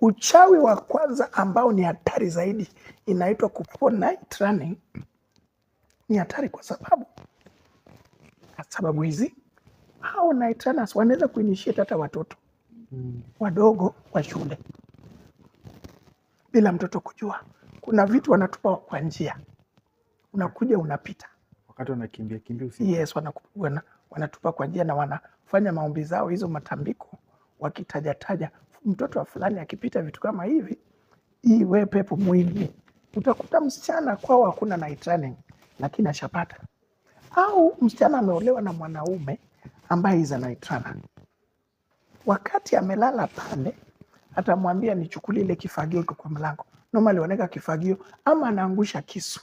Uchawi wa kwanza ambao ni hatari zaidi inaitwa kupewa night running. Ni hatari kwa sababu hizi. Hao night runners wanaweza kuinitiate hata watoto wadogo wa shule bila mtoto kujua. Kuna vitu wanatupa kwa njia, unakuja unapita wakati wanakimbia usiku. Yes, wanatupa kwa njia na wanafanya maombi zao hizo matambiko, wakitajataja mtoto wa fulani akipita vitu kama hivi, hii we pepo mwingi. Utakuta msichana kwao hakuna night running, lakini ashapata. Au msichana ameolewa na mwanaume ambaye is a night runner. Wakati amelala pale, atamwambia nichukulie ile kifagio iko kwa mlango. Normally wanaweka kifagio ama anaangusha kisu.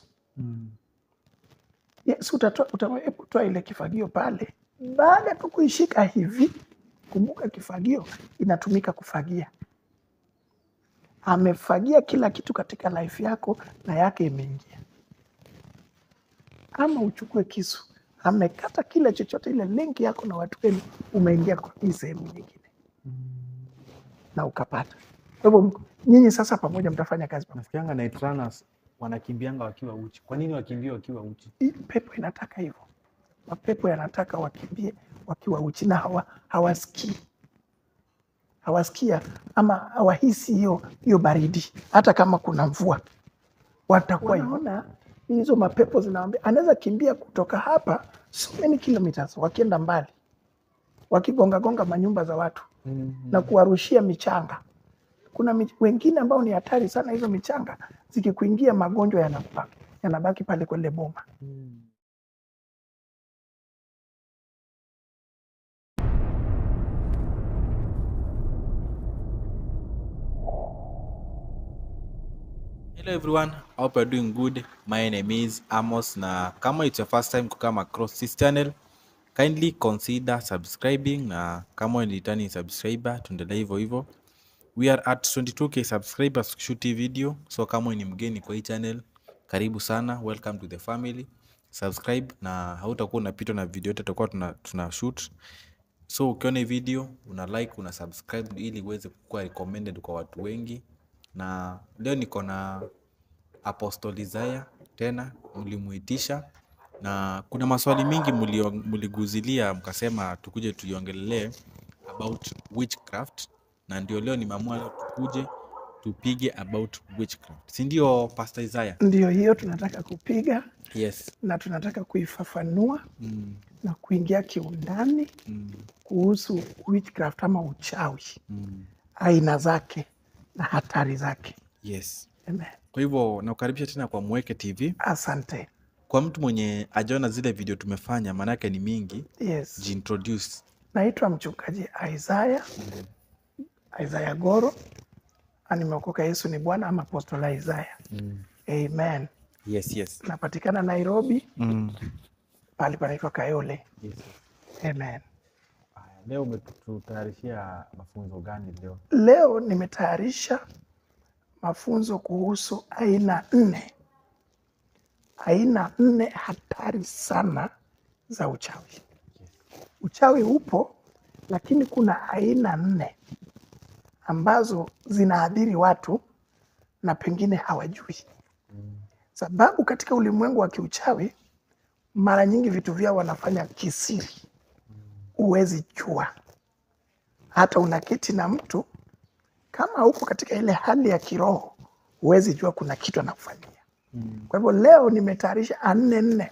Yes, utatoa ile kifagio pale. Baada tu kuishika hivi, kumbuka kifagio inatumika kufagia. Amefagia kila kitu katika life yako na yake imeingia. Ama uchukue kisu, amekata kila chochote, ile link yako na watu wenu umeingia kwa hii sehemu nyingine. Na ukapata. Kwa hivyo nyinyi sasa pamoja mtafanya kazi pamoja. Nasikianga night runners wanakimbianga wakiwa uchi. Kwa nini wakimbie wakiwa uchi? Pepo inataka hivyo. Mapepo yanataka wakimbie wakiwa uchi na hawasikii. Hawasikia ama hawahisi hiyo baridi. Hata kama kuna mvua. Watakuwa inaona hizo mapepo zinawaambia anaweza kimbia kutoka hapa so many kilometers wakienda mbali. Wakigonga manyumba za watu na kuwarushia michanga. Kuna wengine ambao ni hatari sana, hizo michanga zikikuingia magonjwa yanabaki pale kwa ile boma. Hello everyone, I hope you're doing good. My name is Amos, na kama it's your first time to come across this channel, kindly consider subscribing, na kama ni returning subscriber tuendelee hivyo hivyo. We are at 22k subscribers kushoot hii video, so kama ni mgeni kwa hii channel, karibu sana, welcome to the family. Subscribe na hautakuwa unapitwa na video yote tutakuwa tuna shoot. So ukiona hii video una like, una subscribe ili uweze kuwa recommended kwa watu wengi. Na leo niko na Apostle Isaiah tena, mlimuitisha na kuna maswali mingi mliguzilia mkasema tukuje tuiongelee about witchcraft, na ndio leo nimeamua tukuje tupige about witchcraft. Si ndio Pastor Isaiah? Ndio hiyo tunataka kupiga. Yes. Na tunataka kuifafanua na kuingia kiundani kuhusu witchcraft ama uchawi. Aina zake na hatari zake. Yes. Amen. Kwa hivyo nakukaribisha tena kwa Mweke TV. Asante. Kwa mtu mwenye ajaona zile video tumefanya, manake ni mingi. Yes. Jintroduce. Naitwa mchungaji Isaiah. Isaiah Goro. Nimeokoka Yesu ni Bwana ama Apostle Isaiah. Amen. Yes. Napatikana Nairobi. Pale panaitwa Kayole. Yes. Amen. Leo umetutayarishia mafunzo gani leo? Leo nimetayarisha mafunzo kuhusu aina 4. Aina 4 hatari sana za uchawi. Uchawi upo, lakini kuna aina 4 ambazo zinaadhiri watu na pengine hawajui. Sababu katika ulimwengu wa kiuchawi mara nyingi vitu vyao wanafanya kisiri. Huwezi jua. Hata unaketi na mtu kama uko katika ile hali ya kiroho, huwezi jua kuna kitu anakufanyia. Kwa hivyo leo nimetayarisha aina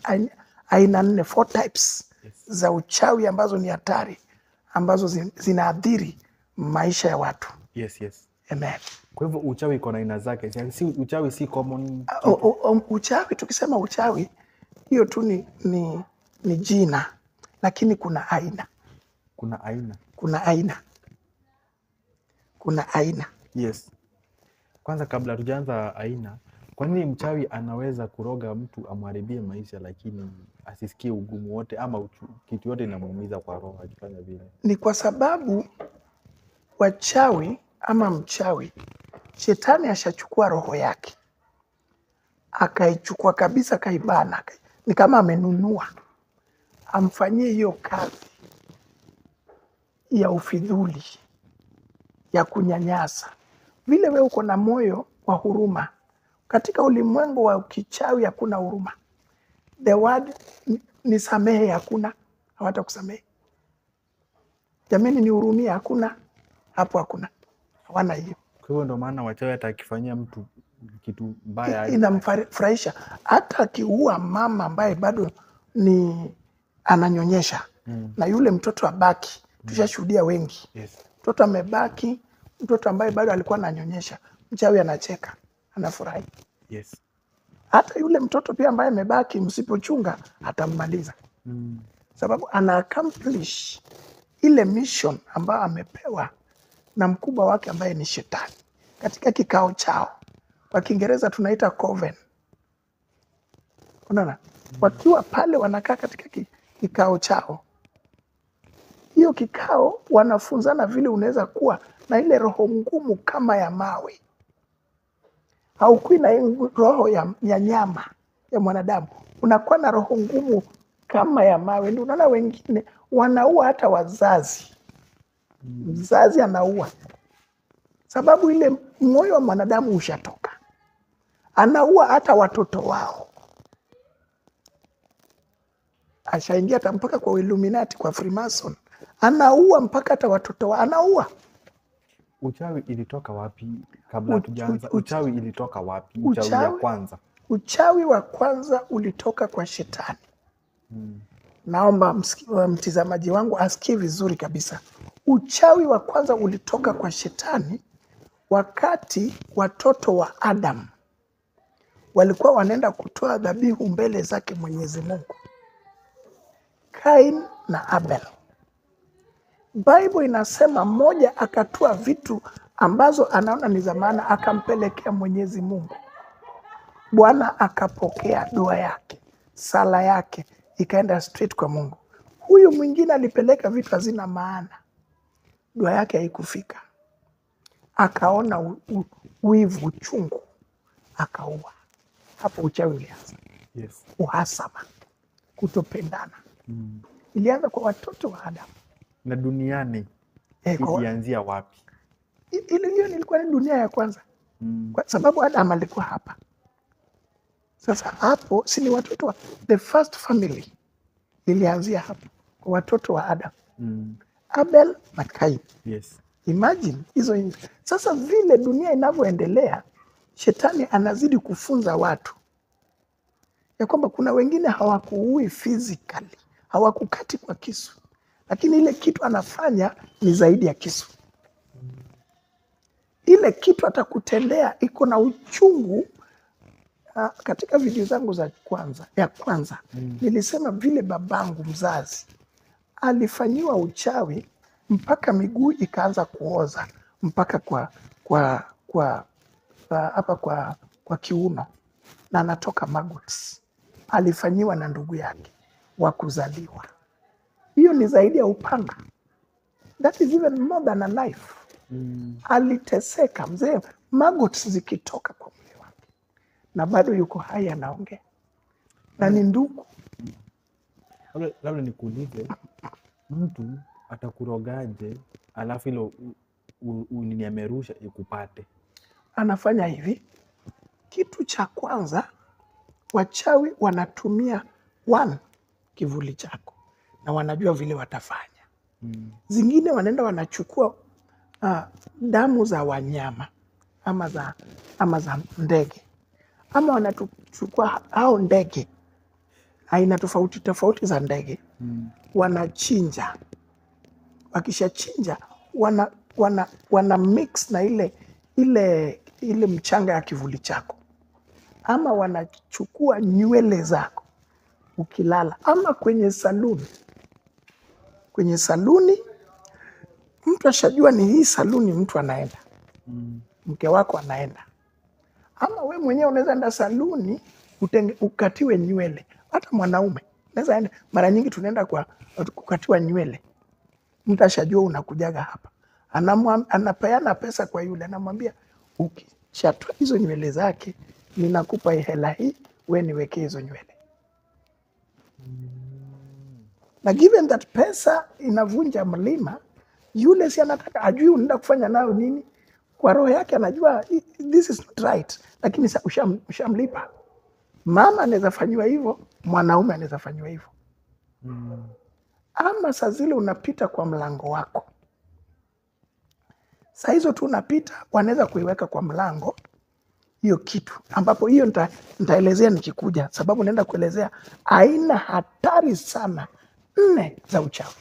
4 types za uchawi ambazo ni hatari, ambazo zinaadhiri maisha ya watu. Yes. Amen. Kwa hivyo uchawi iko na aina zake. Si uchawi si common. Uchawi, tukisema uchawi hiyo tu ni jina, lakini kuna aina. Kuna aina. Yes. Kwanza kabla tujaanza aina, kwa nini mchawi anaweza kuroga mtu amharibie maisha lakini asisikie ugumu wote ama kitu yote inamuumiza kwa roho akifanya vile? Ni kwa sababu wachawi ama mchawi, shetani ashachukua roho yake, akaichukua kabisa, kaibana. Ni kama amenunua, amfanyie hiyo kazi ya ufidhuli, ya kunyanyasa, vile wewe uko na moyo wa huruma. Katika ulimwengu wa kichawi hakuna huruma. The word ni samehe, hakuna, hawatakusamehe. Jamani, ni hurumia, hakuna, hapo hakuna, hawana hiyo. Kwa hivyo ndo maana wachawi hata akifanyia mtu kitu mbaya Inamfurahisha. Hata akiua mama ambaye bado ni ananyonyesha na yule mtoto abaki, tushashuhudia wengi. Yes. Mtoto amebaki, mtoto ambaye bado alikuwa ananyonyesha, mchawi anacheka, anafurahi. Yes. Hata yule mtoto pia ambaye amebaki, msipochunga atammaliza. Sababu ana accomplish ile mission ambayo amepewa na mkubwa wake ambaye ni Shetani. Katika kikao chao, kwa Kiingereza tunaita coven. Unaona? Wakiwa pale wanakaa katika kikao chao. Hiyo kikao wanafunzana vile unaweza kuwa na ile roho ngumu kama ya mawe. Haukui na roho ya nyama ya mwanadamu. Unakuwa na roho ngumu kama ya mawe. Ndio unaona wengine wanaua hata wazazi. Mzazi anaua. Sababu ile moyo wa mwanadamu ushatoka. Anaua hata watoto wao. Ashaingia hata mpaka kwa Illuminati, kwa Freemason. Anaua mpaka hata watoto wao. Anaua. Uchawi ilitoka wapi kabla hatujaanza? Uchawi ilitoka wapi? Uchawi ya kwanza. Uchawi wa kwanza ulitoka kwa Shetani. Naomba mtizamaji wangu asikie vizuri kabisa. Uchawi wa kwanza ulitoka kwa Shetani wakati watoto wa Adam walikuwa wanaenda kutoa dhabihu mbele zake Mwenyezi Mungu. Kain na Abel. Bible inasema mmoja akatoa vitu ambazo anaona ni za maana akampelekea Mwenyezi Mungu. Bwana akapokea dua yake, sala yake ikaenda straight kwa Mungu. Huyu mwingine alipeleka vitu hazina maana, dua yake haikufika. Akaona wivu, uchungu, akaua. Hapo uchawi ulianza. Yes. Uhasama, kutopendana. Ilianza kwa watoto wa Adamu. Na duniani ilianzia wapi? Hiyo ilikuwa ni dunia ya kwanza. Kwa sababu Adam alikuwa hapa. Sasa hapo si ni watoto wa the first family ilianzia hapo kwa watoto wa Adam. Abel na Kain. Yes. Imagine hizo. Sasa vile dunia inavyoendelea, Shetani anazidi kufunza watu ya kwamba kuna wengine hawakuui physically, hawakukati kwa kisu, lakini ile kitu anafanya ni zaidi ya kisu. Ile kitu atakutendea iko na uchungu. Katika video zangu za kwanza nilisema vile babangu mzazi alifanyiwa uchawi mpaka miguu ikaanza kuoza mpaka kwa kiuno na anatoka maggots. Alifanyiwa na ndugu yake wa kuzaliwa. Hiyo ni zaidi ya upanga. That is even more than a knife. Aliteseka mzee, maggots zikitoka kwa mwili wake na bado yuko hai anaongea na ni ndugu. Labda nikuulize, mtu atakurogaje alafu ilo nini amerusha ikupate? Anafanya hivi. Kitu cha kwanza, wachawi wanatumia kivuli chako na wanajua vile watafanya. Zingine wanaenda wanachukua damu za wanyama ama za ndege, ama wanachukua hao ndege, aina tofauti tofauti za ndege, wanachinja. Wakishachinja wana mix na ile mchanga ya kivuli chako, ama wanachukua nywele zako ukilala, ama kwenye saluni. Kwenye saluni mtu ashajua ni hii saluni mtu anaenda, mke wako anaenda, ama we mwenyewe unaweza enda saluni ukatiwe nywele. Hata mwanaume unaweza enda, mara nyingi tunaenda kwa kukatiwa nywele. Mtu ashajua unakujaga hapa, anapeana pesa kwa yule, anamwambia ukishatoa hizo nywele zake ninakupa hela hii, we niwekee hizo nywele. Na given that pesa inavunja mlima, yule si anataka ajui unaenda kufanya nayo nini. kwa roho yake anajua this is not right, lakini ushamlipa. Mama anaweza fanyiwa hivyo, mwanaume anaweza fanyiwa hivyo. Ama saa zile unapita kwa mlango wako, saa hizo tu unapita, wanaweza kuiweka kwa mlango hiyo kitu, ambapo hiyo nitaelezea nikikuja, sababu naenda kuelezea aina hatari sana 4 za uchawi.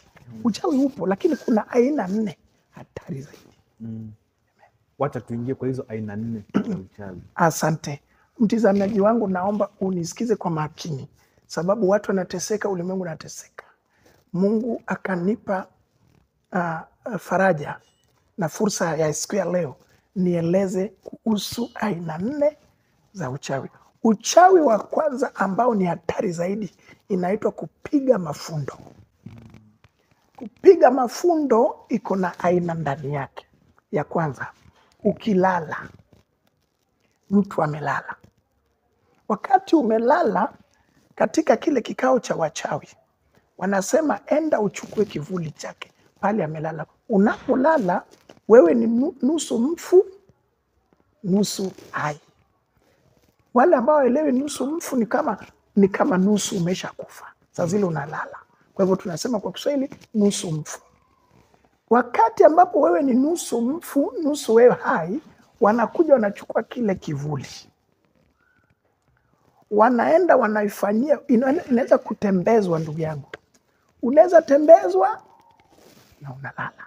Uchawi upo, lakini kuna aina 4 hatari zaidi. Wacha tuingie kwa hizo aina 4 za uchawi. Asante mtizamaji wangu, naomba unisikize kwa makini, sababu watu wanateseka, ulimwengu unateseka. Mungu akanipa faraja na fursa ya siku ya leo nieleze kuhusu aina 4 za uchawi. Uchawi wa kwanza ambao ni hatari zaidi inaitwa kupiga mafundo. Kupiga mafundo iko na aina ndani yake. Ya kwanza, ukilala, mtu amelala. Wakati umelala katika kile kikao cha wachawi, wanasema enda uchukue kivuli chake pale amelala. Unapolala wewe ni nusu mfu nusu hai. Wale ambao waelewi nusu mfu ni kama nusu umesha kufa saa zile unalala. Kwa hivyo tunasema kwa Kiswahili nusu mfu. Wakati ambapo wewe ni nusu mfu nusu wewe hai, wanakuja wanachukua kile kivuli, wanaenda wanaifanyia, inaweza kutembezwa. Ndugu yangu, unaweza tembezwa na unalala,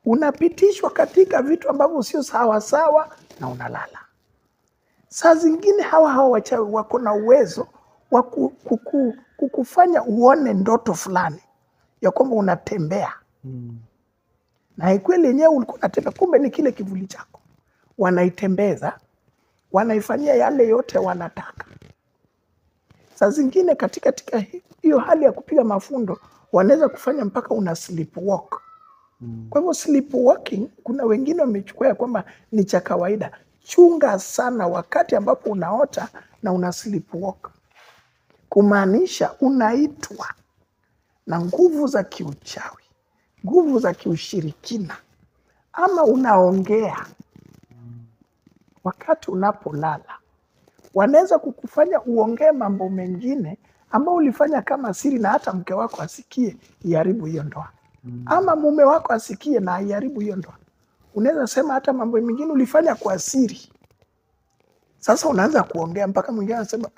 unapitishwa katika vitu ambavyo sio sawa sawa na unalala. Saa zingine hawa wachawi wako na uwezo wa kukufanya uone ndoto fulani ya kwamba unatembea na kweli yenyewe ulikuwa unatembea, kumbe ni kile kivuli chako. Wanaitembeza, wanaifanyia yale yote wanataka. Saa zingine katika hiyo hali ya kupiga mafundo wanaweza kufanya mpaka una sleepwalk. Kwa hivyo sleepwalking, kuna wengine wamechukua ya kwamba ni cha kawaida. Chunga sana wakati ambapo unaota na una sleepwalk, kumaanisha unaitwa na nguvu za kiuchawi, nguvu za kiushirikina, ama unaongea wakati unapolala. Wanaweza kukufanya uongee mambo mengine ambao ulifanya kama siri, na hata mke wako asikie, iharibu hiyo ndoa. Ama mume wako asikie na iharibu hiyo ndoa. Unaweza sema hata mambo mengine ulifanya kwa siri, sasa unaanza kuongea mpaka mwingine anasema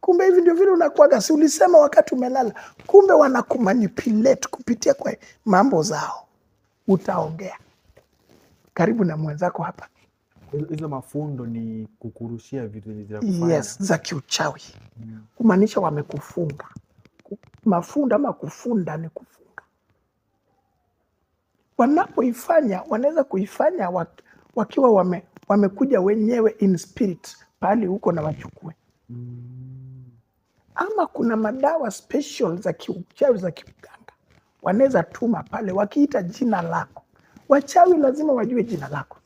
kumbe hivi ndio vile unakuaga, si ulisema wakati umelala. Kumbe wanakumanipulate kupitia kwa mambo zao. Utaongea karibu na mwenzako hapa. Hizo mafundo ni kukurushia vitu za kufanya. Yes, za kiuchawi. Kumaanisha wamekufunga. Mafundo ama kufunda ni kufunga. Wanapoifanya, wanaweza kuifanya wakiwa wamekuja wenyewe in spirit pale huko na wachukue. Ama kuna madawa special za kiuchawi za kiuganga, wanaweza tuma pale wakiita jina lako. Wachawi lazima wajue jina lako,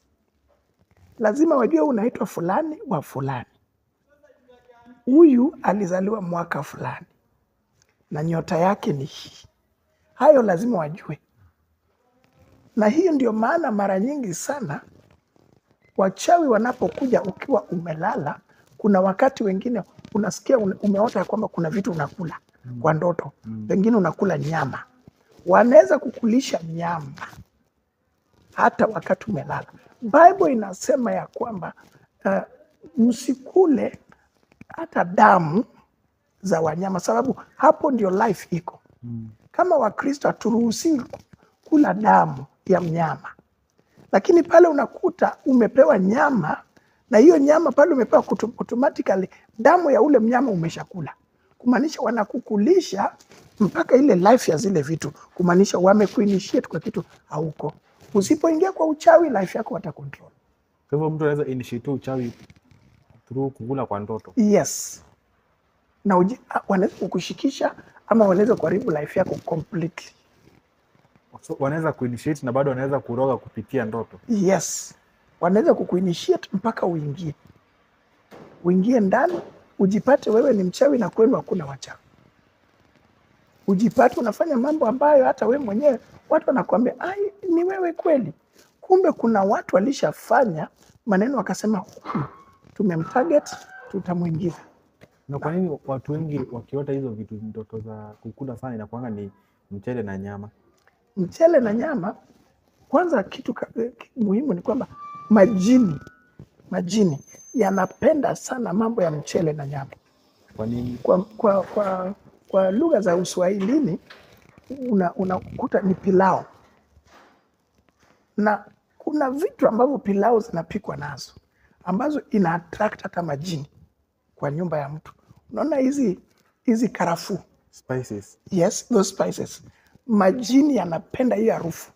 lazima wajue unaitwa fulani wa fulani, huyu alizaliwa mwaka fulani na nyota yake ni hii. Hayo lazima wajue. Na hiyo ndio maana mara nyingi sana wachawi wanapokuja ukiwa umelala, kuna wakati wengine unasikia umeota ya kwamba kuna vitu unakula kwa ndoto. Pengine unakula nyama, wanaweza kukulisha nyama hata wakati umelala. Bible inasema ya kwamba msikule hata damu za wanyama, sababu hapo ndio life iko. Kama Wakristo haturuhusi kula damu ya mnyama, lakini pale unakuta umepewa nyama, na hiyo nyama pale umepewa automatically damu ya ule mnyama umeshakula, kumaanisha wanakukulisha mpaka ile life ya zile vitu, kumaanisha wamekuinitiate kwa kitu hauko. Usipoingia kwa uchawi, life yako watakontrol. Kwa hivyo mtu anaweza initiate uchawi through kukula kwa ndoto. Yes. Na wanaweza kukushikisha ama wanaweza kuharibu life yako completely. So, wanaweza kuinitiate na bado wanaweza kuroga kupitia ndoto. Yes. Wanaweza kukuinitiate mpaka uingie ndani, ujipate wewe ni mchawi na kwenu hakuna wachawi. Ujipate unafanya mambo ambayo hata wewe mwenyewe watu wanakuambia, ni wewe kweli. Kumbe kuna watu walishafanya maneno wakasema tumemtarget, tutamwingiza. Na kwa nini watu wengi wakiota hizo vitu, ndoto za kukula sana, inakuanga ni mchele na nyama? Mchele na nyama, kwanza kitu muhimu ni kwamba majini yanapenda sana mambo ya mchele na nyama. Kwa nini? Kwa lugha za Uswahilini unakuta ni pilau, na kuna vitu ambavyo pilau zinapikwa nazo ambazo ina attract hata majini kwa nyumba ya mtu. Unaona hizi karafuu, Spices. yes, those spices, majini yanapenda hiyo harufu.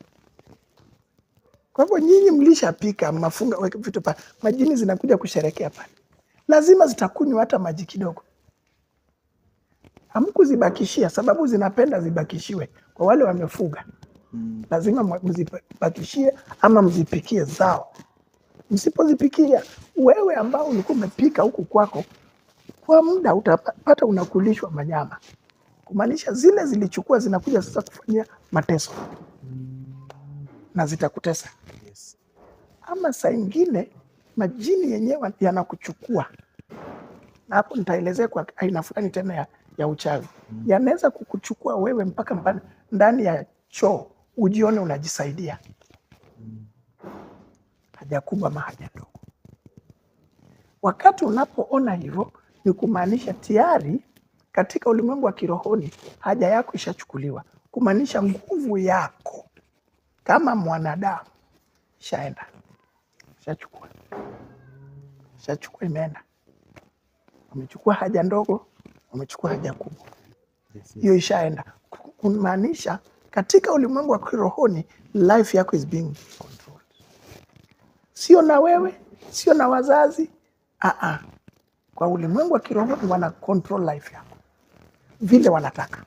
Kwa hivyo nyinyi mlishapika, mafunga vitu pa, majini zinakuja kusherekea pale, lazima zitakunywa hata maji kidogo. Hamkuzibakishia sababu zinapenda zibakishiwe. Kwa wale wamefuga, lazima mzibakishie ama mzipikie zao. Msipozipikia, wewe ambao ulikuwa umepika huku kwako, kwa muda utapata unakulishwa manyama, kumaanisha zile zilichukua zinakuja sasa kufanyia mateso na zitakutesa. Yes. Ama saa ingine majini yenyewe yanakuchukua, na hapo nitaelezea kwa aina fulani tena ya uchawi. Yanaweza kukuchukua wewe mpaka ndani ya choo ujione unajisaidia, haja kubwa ama haja ndogo. Wakati unapoona hivyo, ni kumaanisha tayari katika ulimwengu wa kirohoni haja yako ishachukuliwa, kumaanisha nguvu yako kama mwanadamu ishaenda, ishachukua, imeenda. Wamechukua haja ndogo, wamechukua haja kubwa, hiyo ishaenda. Kumaanisha katika ulimwengu wa kirohoni life yako is being controlled, sio na wewe, sio na wazazi. Kwa ulimwengu wa kirohoni wana control life yako vile wanataka.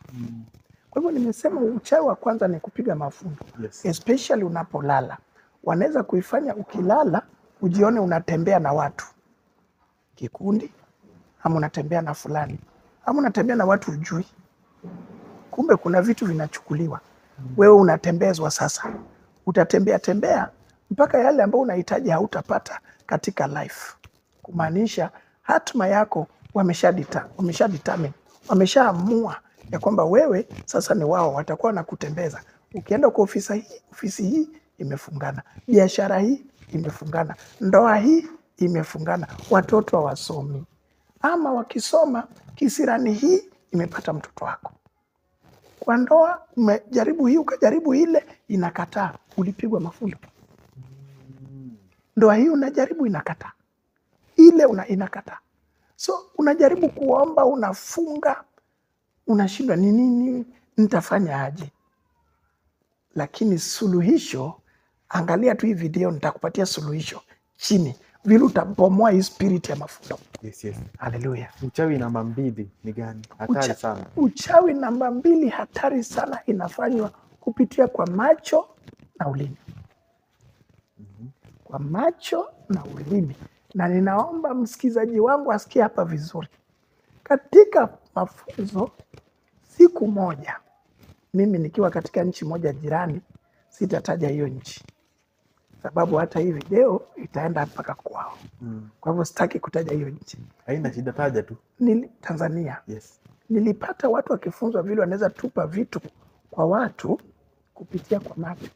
Kwa hivyo nimesema uchawi wa kwanza ni kupiga mafundo. Yes. Especially unapolala, wanaweza kuifanya ukilala ujione unatembea na watu kikundi, ama unatembea na fulani, ama unatembea na watu ujui. Kumbe kuna vitu vinachukuliwa, wewe unatembezwa. Sasa utatembea mpaka yale ambayo unahitaji hautapata katika life, kumaanisha hatima yako wameshadetermine, wameshaamua ya kwamba wewe sasa ni wao, watakuwa na kutembeza. Ukienda kwa ofisi hii imefungana, biashara hii imefungana, ndoa hii imefungana, watoto hawasomi, ama wakisoma kisirani hii imepata mtoto wako. Kwa ndoa umejaribu hii ukajaribu ile, inakataa, ulipigwa mafundo. Ndoa hii unajaribu inakataa, ile inakataa. So unajaribu kuomba, unafunga, unashindwa, ni nini nitafanya aje? Lakini suluhisho, angalia tu hii video, nitakupatia suluhisho chini vile utabomoa hii spirit ya mafundo. Yes, yes. Haleluya. Uchawi namba 2 ni gani? Hatari sana. Uchawi namba 2 hatari sana, inafanywa kupitia kwa macho na ulimi. Kwa macho na ulimi. Na ninaomba msikizaji wangu asikie hapa vizuri. Katika mafunzo, siku moja mimi nikiwa katika nchi moja jirani, sitataja hiyo nchi sababu hata hii video itaenda mpaka kwao. Kwa hivyo sitaki kutaja hiyo nchi. Haina shida, taja tu. Tanzania. Yes. Nilipata watu wakifunzwa vile wanaweza tupa vitu kwa watu kupitia kwa macho.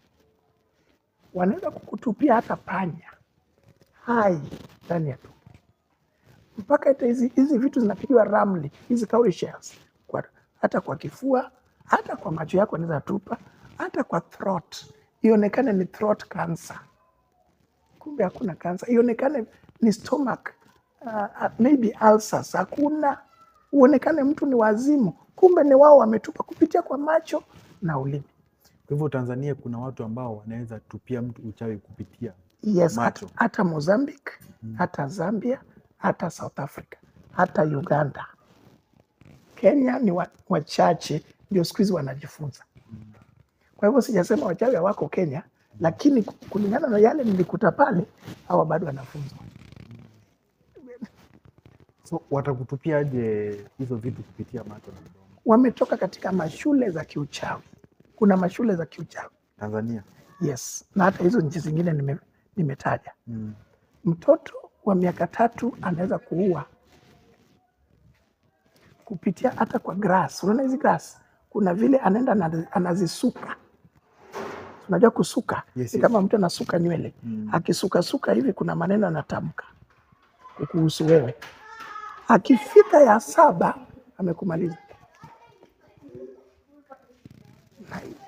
Wanaweza kukutupia hata panya hai ndani ya tumbo, mpaka hata hizi vitu zinapigiwa ramli, hizi cowrie shells, hata kwa kifua, hata kwa macho yako wanaweza tupa, hata kwa throat, ionekane ni throat cancer, kumbe hakuna cancer. Ionekane ni stomach, maybe ulcers, hakuna. Uonekane mtu ni wazimu, kumbe ni wao wametupa kupitia kwa macho na ulimi. Kwa hivyo Tanzania kuna watu ambao wanaweza tupia mtu uchawi kupitia macho. Hata Mozambique, hata Zambia, hata South Africa, hata Uganda. Kenya ni wachache ndio siku hizi wanajifunza. Kwa hivyo sijasema wachawi wako Kenya, lakini kulingana na yale nilikuta pale, hawa bado wanafunzwa. So watakutupia aje hizo vitu kupitia macho na mdomo? Wametoka katika mashule za kiuchawi. Kuna mashule za kiuchawi Tanzania. Yes, na hata hizo nchi zingine nimetaja. Mtoto wa miaka 3 anaweza kuua kupitia hata kwa grass. Unaona hizi grass, kuna vile anaenda anazisuka. Unajua kusuka? Yes, Ni kama mtu anasuka nywele. Akisuka hivi kuna maneno anatamka kukuhusu wewe. Akifika ya 7 amekumaliza.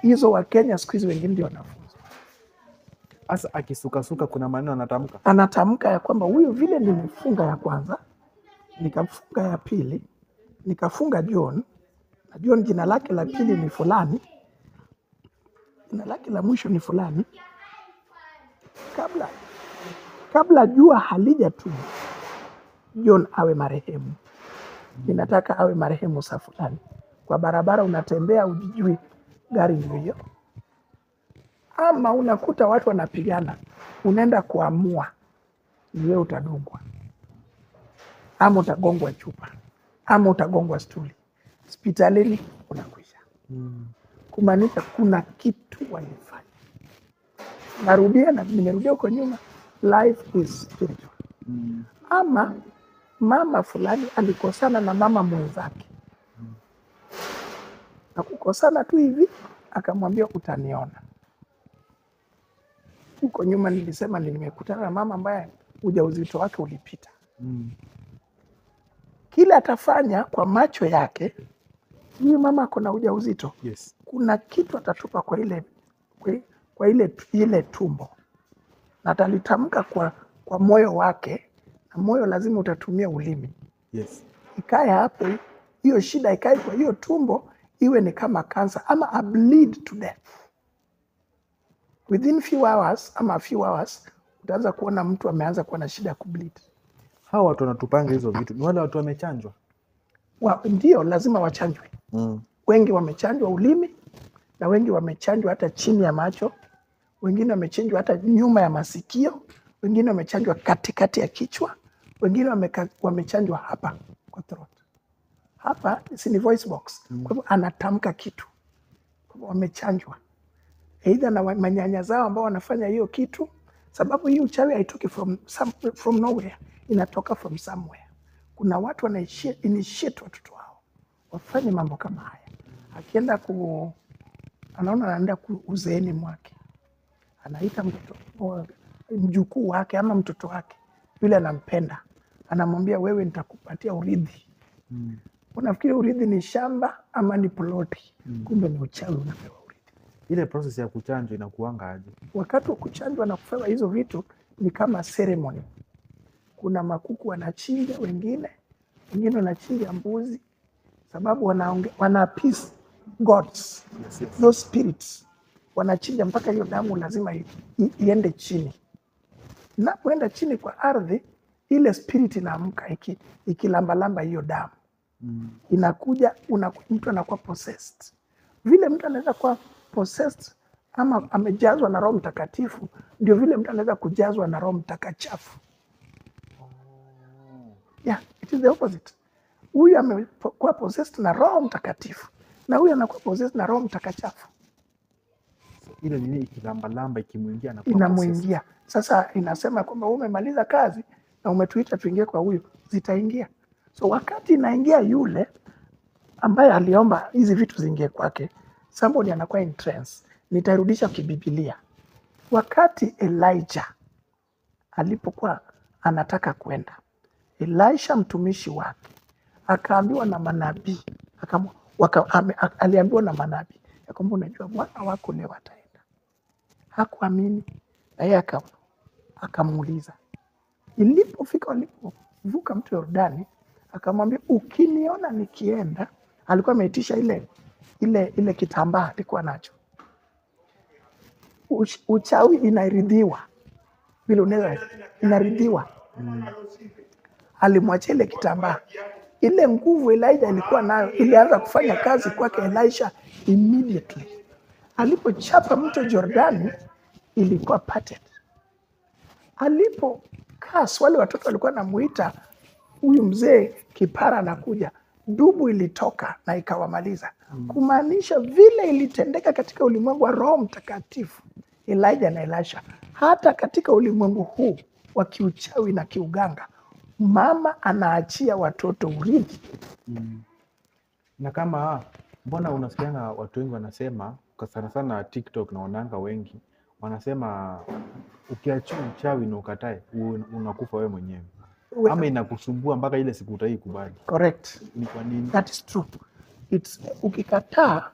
Hizo wa Kenya siku hizi wengine ndio wanafunzi. Sasa akisukasuka kuna maneno anatamka. Anatamka ya kwamba huyu vile nimefunga ya kwanza, nikafunga ya pili, nikafunga John, na John jina lake la pili ni fulani, jina lake la mwisho ni fulani. Kabla jua halija John awe marehemu. Ninataka awe marehemu saa fulani. Kwa barabara unatembea ujijui gari ndio hiyo. Ama unakuta watu wanapigana, unaenda kuamua ni wewe utadungwa, ama utagongwa chupa, ama utagongwa stuli. Hospitalini unakwisha. Kumaanisha kuna kitu walifanya. Narudia na nimerudia huko nyuma, life is spiritual. Ama mama fulani alikosana na mama mwenzake, na kukosana tu hivi akamwambia utaniona. Huko nyuma nilisema nimekutana na mama ambaye ujauzito wake ulipita. Kile atafanya kwa macho yake, huyu mama ako na ujauzito. Yes. Kuna kitu atatupa kwa ile tumbo. Na atalitamka kwa moyo wake, na moyo lazima utatumia ulimi. Yes. Ikae hapo, hiyo shida ikae kwa hiyo tumbo, iwe ni kama cancer ama a bleed to death. Within few hours ama a few hours utaanza kuona mtu ameanza kuwa na shida ya kubleed. Hawa watu wanatupanga hizo vitu ni wale watu wamechanjwa? Ndio lazima wachanjwe. Wengi wamechanjwa ulimi, na wengi wamechanjwa hata chini ya macho, wengine wamechanjwa hata nyuma ya masikio, wengine wamechanjwa katikati ya kichwa, wengine wamechanjwa hapa kwa throat. Hapa ni voice box. Kwa hivyo anatamka kitu. Kwa hivyo wamechanjwa. Aidha na manyanya zao ambao wanafanya hiyo kitu, sababu hii uchawi haitoki from nowhere, inatoka from somewhere. Kuna watu initiate watoto wao wafanye mambo kama haya. Akienda anaona anaenda uzeeni mwake, anaita mjukuu wake ama mtoto wake yule anampenda, anamwambia wewe nitakupatia urithi. Unafikiri urithi ni shamba ama ni ploti? Kumbe ni uchawi unapewa. Ile process ya kuchanjwa inakuanga aje? Wakati wa kuchanjwa na kupewa hizo vitu ni kama ceremony. Kuna makuku wanachinja, wengine wanachinja mbuzi, sababu wana appease gods. Yes. Those spirits wanachinja mpaka hiyo damu lazima iende chini. Inapoenda chini kwa ardhi, ile spirit inaamka ikilambalamba hiyo damu. Inakuja mtu anakuwa possessed. Vile mtu anaweza kuwa possessed ama amejazwa na Roho Mtakatifu, ndio vile mtu anaweza kujazwa na Roho Mtakachafu. Yeah, it is the opposite. Huyu amekuwa possessed na Roho Mtakatifu, na huyu anakuwa possessed na Roho Mtakachafu. Ile nini ikilambalamba ikimuingia na inamuingia. Sasa inasema kwamba umemaliza kazi na umetuita tuingie kwa huyu, zitaingia. So wakati inaingia yule ambaye aliomba hizi vitu zingie kwake, somebody anakuwa in trance. Nitarudisha kibibilia. Wakati Elijah alipokuwa anataka kwenda, Elisha mtumishi wake akaambiwa na manabii, aliambiwa na manabii ya kwamba unajua Bwana wako leo ataenda. Hakuamini, na yeye akamuuliza. Ilipofika walipovuka mto Yordani, akamwambia ukiniona nikienda, alikuwa ameitisha ile kitambaa alikuwa nacho. Uchawi inaridhiwa. Vile unaweza inaridhiwa. Alimwachia ile kitambaa. Ile nguvu Elijah ilikuwa nayo ilianza kufanya kazi kwake Elisha immediately. Alipochapa mto Jordani ilikuwa parted. Alipokaa wale watoto walikuwa namuita huyu mzee kipara anakuja, dubu ilitoka na ikawamaliza. Kumaanisha vile ilitendeka katika ulimwengu wa Roho Mtakatifu Elijah na Elisha. Hata katika ulimwengu huu wa kiuchawi na kiuganga, mama anaachia watoto urithi. Na kama mbona unasikianga watu wengi wanasema, kwa sana sana TikTok naonanga wengi wanasema ukiachia uchawi na ukatae unakufa wewe mwenyewe, ama inakusumbua mpaka ile siku utaikubali. Correct. Ni kwa nini? That is true. Ukikataa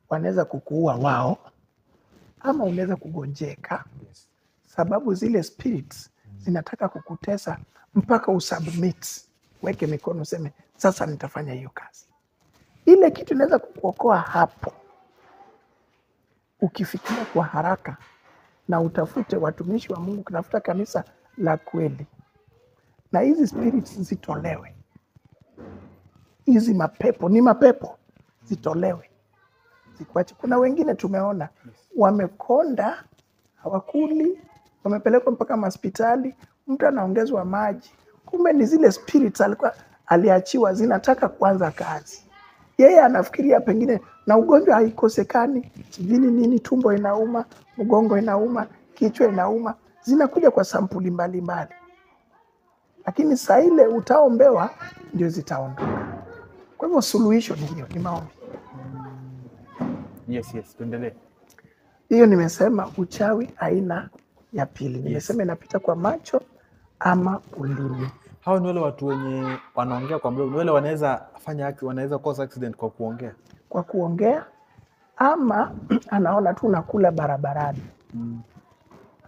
wanaweza kukuua wao, ama unaweza kugonjeka, sababu zile spirits zinataka kukutesa mpaka usubmit, weke mikono, useme sasa nitafanya hiyo kazi. Ile kitu inaweza kukuokoa hapo ukifikiria kwa haraka na utafute watumishi wa Mungu, kutafuta kanisa la kweli, na hizi spirits zitolewe. Hizi mapepo ni mapepo, zitolewe, zikuache. Kuna wengine tumeona wamekonda, hawakuli, wamepelekwa mpaka hospitali, mtu anaongezwa maji, kumbe ni zile spirits alikuwa aliachiwa zinataka kuanza kazi. Yeye anafikiria pengine na ugonjwa haikosekani, sijui nini, tumbo inauma, mgongo inauma, kichwa inauma, zinakuja kwa sampuli mbalimbali, lakini saa ile utaombewa ndio zitaondoka. Kwa hivyo suluhisho ni hiyo, ni maombi. Yes, tuendelee. Hiyo nimesema uchawi aina ya pili. Nimesema inapita kwa macho ama ulimi. Hao ni wale watu wenye wanaongea kwa mdomo, wale wanaweza fanya wanaweza cause accident kwa kuongea. Kwa kuongea, ama anaona tu nakula barabarani.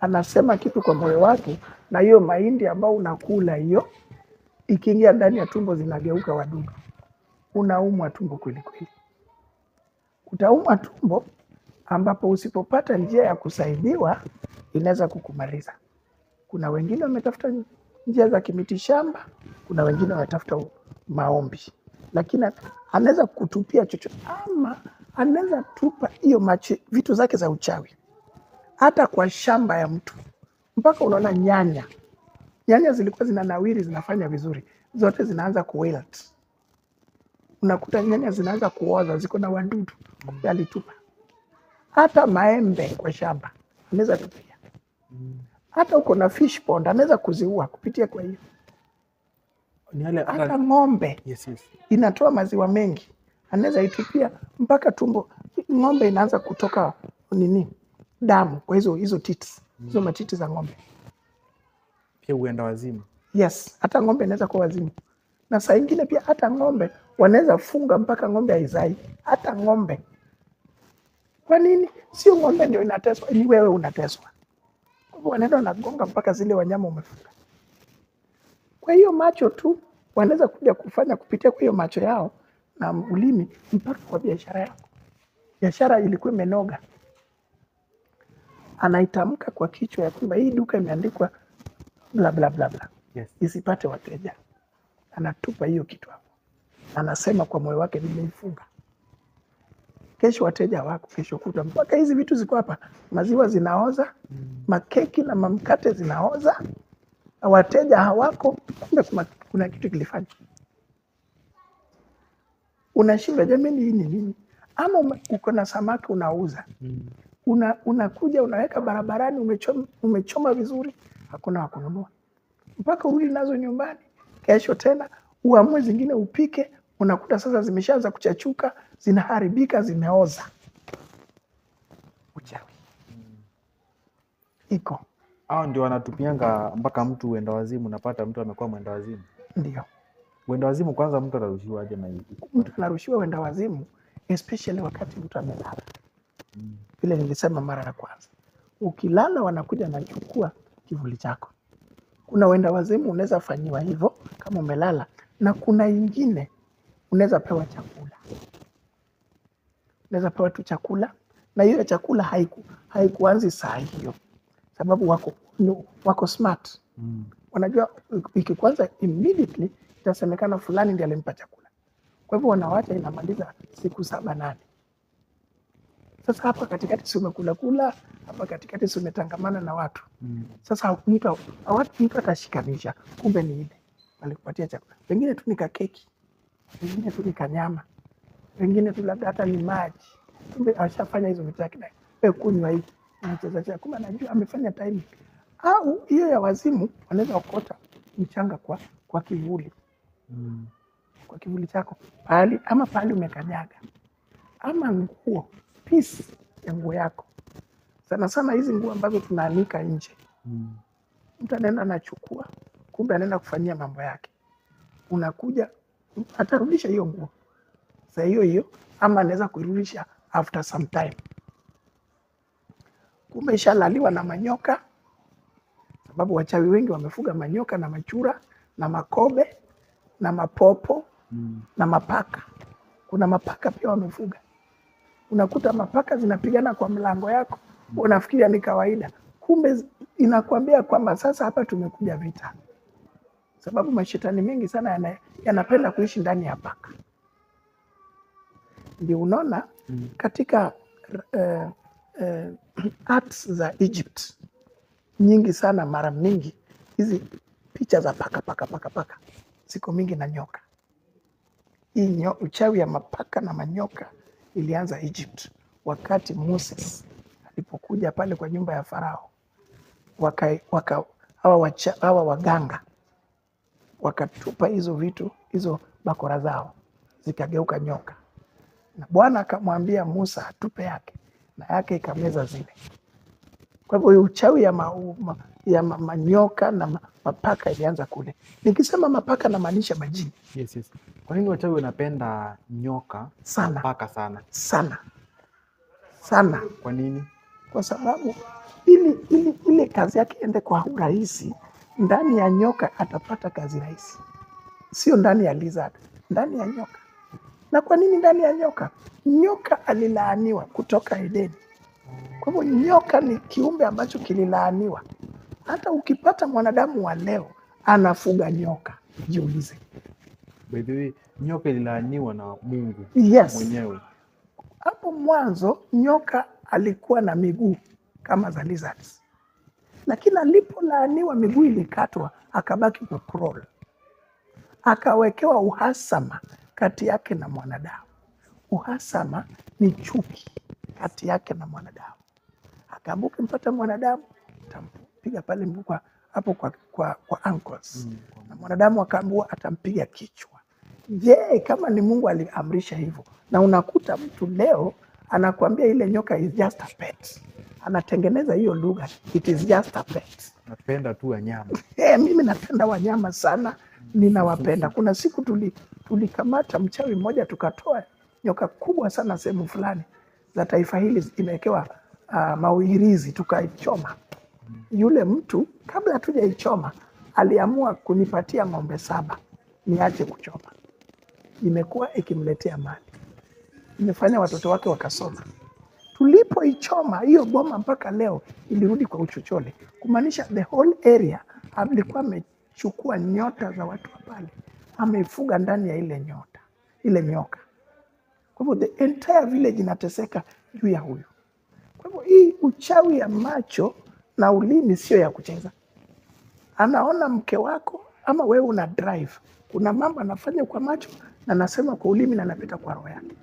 Anasema kitu kwa moyo wake, na hiyo mahindi ambao unakula hiyo ikiingia ndani ya tumbo zinageuka wadudu. Unaumwa tumbo kweli kweli. Utaumwa tumbo ambapo usipopata njia ya kusaidiwa inaweza kukumaliza. Kuna wengine wametafuta njia za kimiti shamba, kuna wengine wametafuta maombi, lakini anaweza kutupia chochote, ama anaweza tupa hiyo vitu zake za uchawi hata kwa shamba ya mtu. Mpaka unaona nyanya zilikuwa zinanawiri, zinafanya vizuri, zote zinaanza kuwilt. Unakuta nyanya zinaanza kuoza, ziko na wadudu, alitupa. Hata maembe kwa shamba anaweza tupia. Hata uko na fish pond anaweza kuziua kupitia kwa hiyo. Hata ng'ombe inatoa maziwa mengi, anaweza itupia mpaka tumbo. Ng'ombe inaanza kutoka damu kwa hizo titi, hizo matiti za ng'ombe. Pia uenda wazimu. Yes, hata ng'ombe inaweza kuwa wazimu. Na saa ingine pia hata ng'ombe wanaweza funga mpaka ng'ombe haizai. Hata ng'ombe. Kwa nini? Sio ng'ombe ndio inateswa, ni wewe unateswa. Kwa hivyo wanaenda wanagonga mpaka zile wanyama umefunga. Kwa hiyo macho tu wanaweza kuja kufanya kupitia kwa hiyo macho yao na ulimi mpaka kwa biashara yako. Biashara ilikuwa imenoga, anaitamka kwa kichwa ya kwamba hii duka imeandikwa bla bla bla bla, isipate wateja, anatupa hiyo kitu hapo, anasema kwa moyo wake nimeifunga. Kesho wateja wako, kesho kuta, mpaka hizi vitu ziko hapa, maziwa zinaoza, makeki na mamkate zinaoza, na wateja hawako. Kumbe kuna kitu kilifanya. Unashinda, jamani, hii ni nini? Ama uko na samaki unauza, unakuja unaweka barabarani, umechoma vizuri, hakuna wa kununua, mpaka urudi nazo nyumbani. Kesho tena uamue zingine upike, unakuta sasa zimeshaanza kuchachuka, zinaharibika, zimeoza. Uchawi iko. Hao ndio wanatupianga mpaka mtu uenda wazimu. Napata mtu amekuwa mwenda wazimu. Ndio uenda wazimu. Kwanza mtu anarushiwa aje? Na mtu anarushiwa uenda wazimu especially wakati mtu amelala. Vile nilisema mara ya kwanza, ukilala wanakuja na chukua kivuli chako. Kuna uenda wazimu unaweza fanyiwa hivyo kama umelala, na kuna ingine unaweza pewa chakula. Unaweza pewa tu chakula, na hiyo chakula haikuanzi saa hiyo, sababu wako smart. Wanajua ikikwanza immediately itasemekana fulani ndiye alimpa chakula. Kwa hivyo wanawacha inamaliza siku 7-8. Sasa hapa katikati si umekula, hapa katikati si umetangamana na watu. Sasa mtu atashikanisha, kumbe ni ile walikupatia chakula. Wengine tu ni kakeki, wengine tu ni kanyama, wengine tu labda hata ni maji. Kumbe ashafanya hizo vitu zake, wewe kunywa hii. anacheza, kumbe anajua amefanya timing. Au hiyo ya wazimu wanaweza okota mchanga kwa kivuli, kwa kivuli chako pahali, ama pahali umekanyaga, ama nguo, piece ya nguo yako. Sana sana hizi nguo ambazo tunaanika nje, mtu anaenda anachukua, kumbe anaenda kufanyia mambo yake, unakuja atarudisha hiyo nguo saa hiyo hiyo, ama anaweza kuirudisha after some time. Kumbe ishalaliwa na manyoka, sababu wachawi wengi wamefuga manyoka na machura na makobe na mapopo na mapaka. Kuna mapaka pia wamefuga. Unakuta mapaka zinapigana kwa mlango yako, unafikiria ni kawaida, kumbe inakwambia kwamba sasa hapa tumekuja vita, sababu mashetani mengi sana yanapenda kuishi ndani ya paka. Ndio unaona katika arts za Egypt nyingi sana, mara mingi hizi picha za paka ziko mingi na nyoka. Hii uchawi ya mapaka na manyoka ilianza Egypt wakati Moses alipokuja pale kwa nyumba ya Farao. Hawa waganga wakatupa hizo vitu, hizo bakora zao zikageuka nyoka, na Bwana akamwambia Musa atupe yake, na yake ikameza zile. Kwa hivyo uchawi ya manyoka na mapaka ilianza kule. Nikisema mapaka namaanisha majini. Yes. Kwa nini wachawi wanapenda nyoka sana, paka sana sana? Kwa nini? Kwa sababu ili kazi yake ende kwa urahisi, ndani ya nyoka atapata kazi rahisi, sio ndani ya lizard, ndani ya nyoka. Na kwa nini ndani ya nyoka? Nyoka alilaaniwa kutoka Edeni. Kwa hivyo nyoka ni kiumbe ambacho kililaaniwa. Hata ukipata mwanadamu wa leo anafuga nyoka, jiulize. By the way, nyoka ililaaniwa na Mungu mwenyewe. Hapo mwanzo nyoka alikuwa na miguu kama za lizards, lakini alipolaaniwa miguu ilikatwa, akabaki ku crawl. Akawekewa uhasama kati yake na mwanadamu. Uhasama ni chuki kati yake na mwanadamu. Akaambuka mpata mwanadamu, tampiga pale mguu hapo kwa ankles. Na mwanadamu akaambiwa atampiga kichwa. Je, kama ni Mungu aliamrisha hivyo? Na unakuta mtu leo anakuambia ile nyoka is just a pet. Anatengeneza hiyo lugha, it is just a pet. Napenda tu wanyama. Mimi napenda wanyama sana, ninawapenda. Kuna siku tulikamata mchawi mmoja, tukatoa nyoka kubwa sana sehemu fulani za taifa hili, imewekewa mawirizi, tukaichoma. Yule mtu kabla hatujaichoma aliamua kunipatia ng'ombe 7 niache kuchoma. Imekuwa ikimletea mali, imefanya watoto wake wakasoma. Tulipoichoma hiyo boma, mpaka leo ilirudi kwa uchochole, kumaanisha the whole area alikuwa amechukua nyota za watu wa pale, amefuga ndani ya ile nyoka. Kwa hivyo the entire village inateseka juu ya huyu. Kwa hivyo hii uchawi ya macho na ulimi sio ya kucheza. Anaona mke wako ama wewe una drive, kuna mambo anafanya kwa macho na anasema kwa ulimi na anapita kwa roho yake.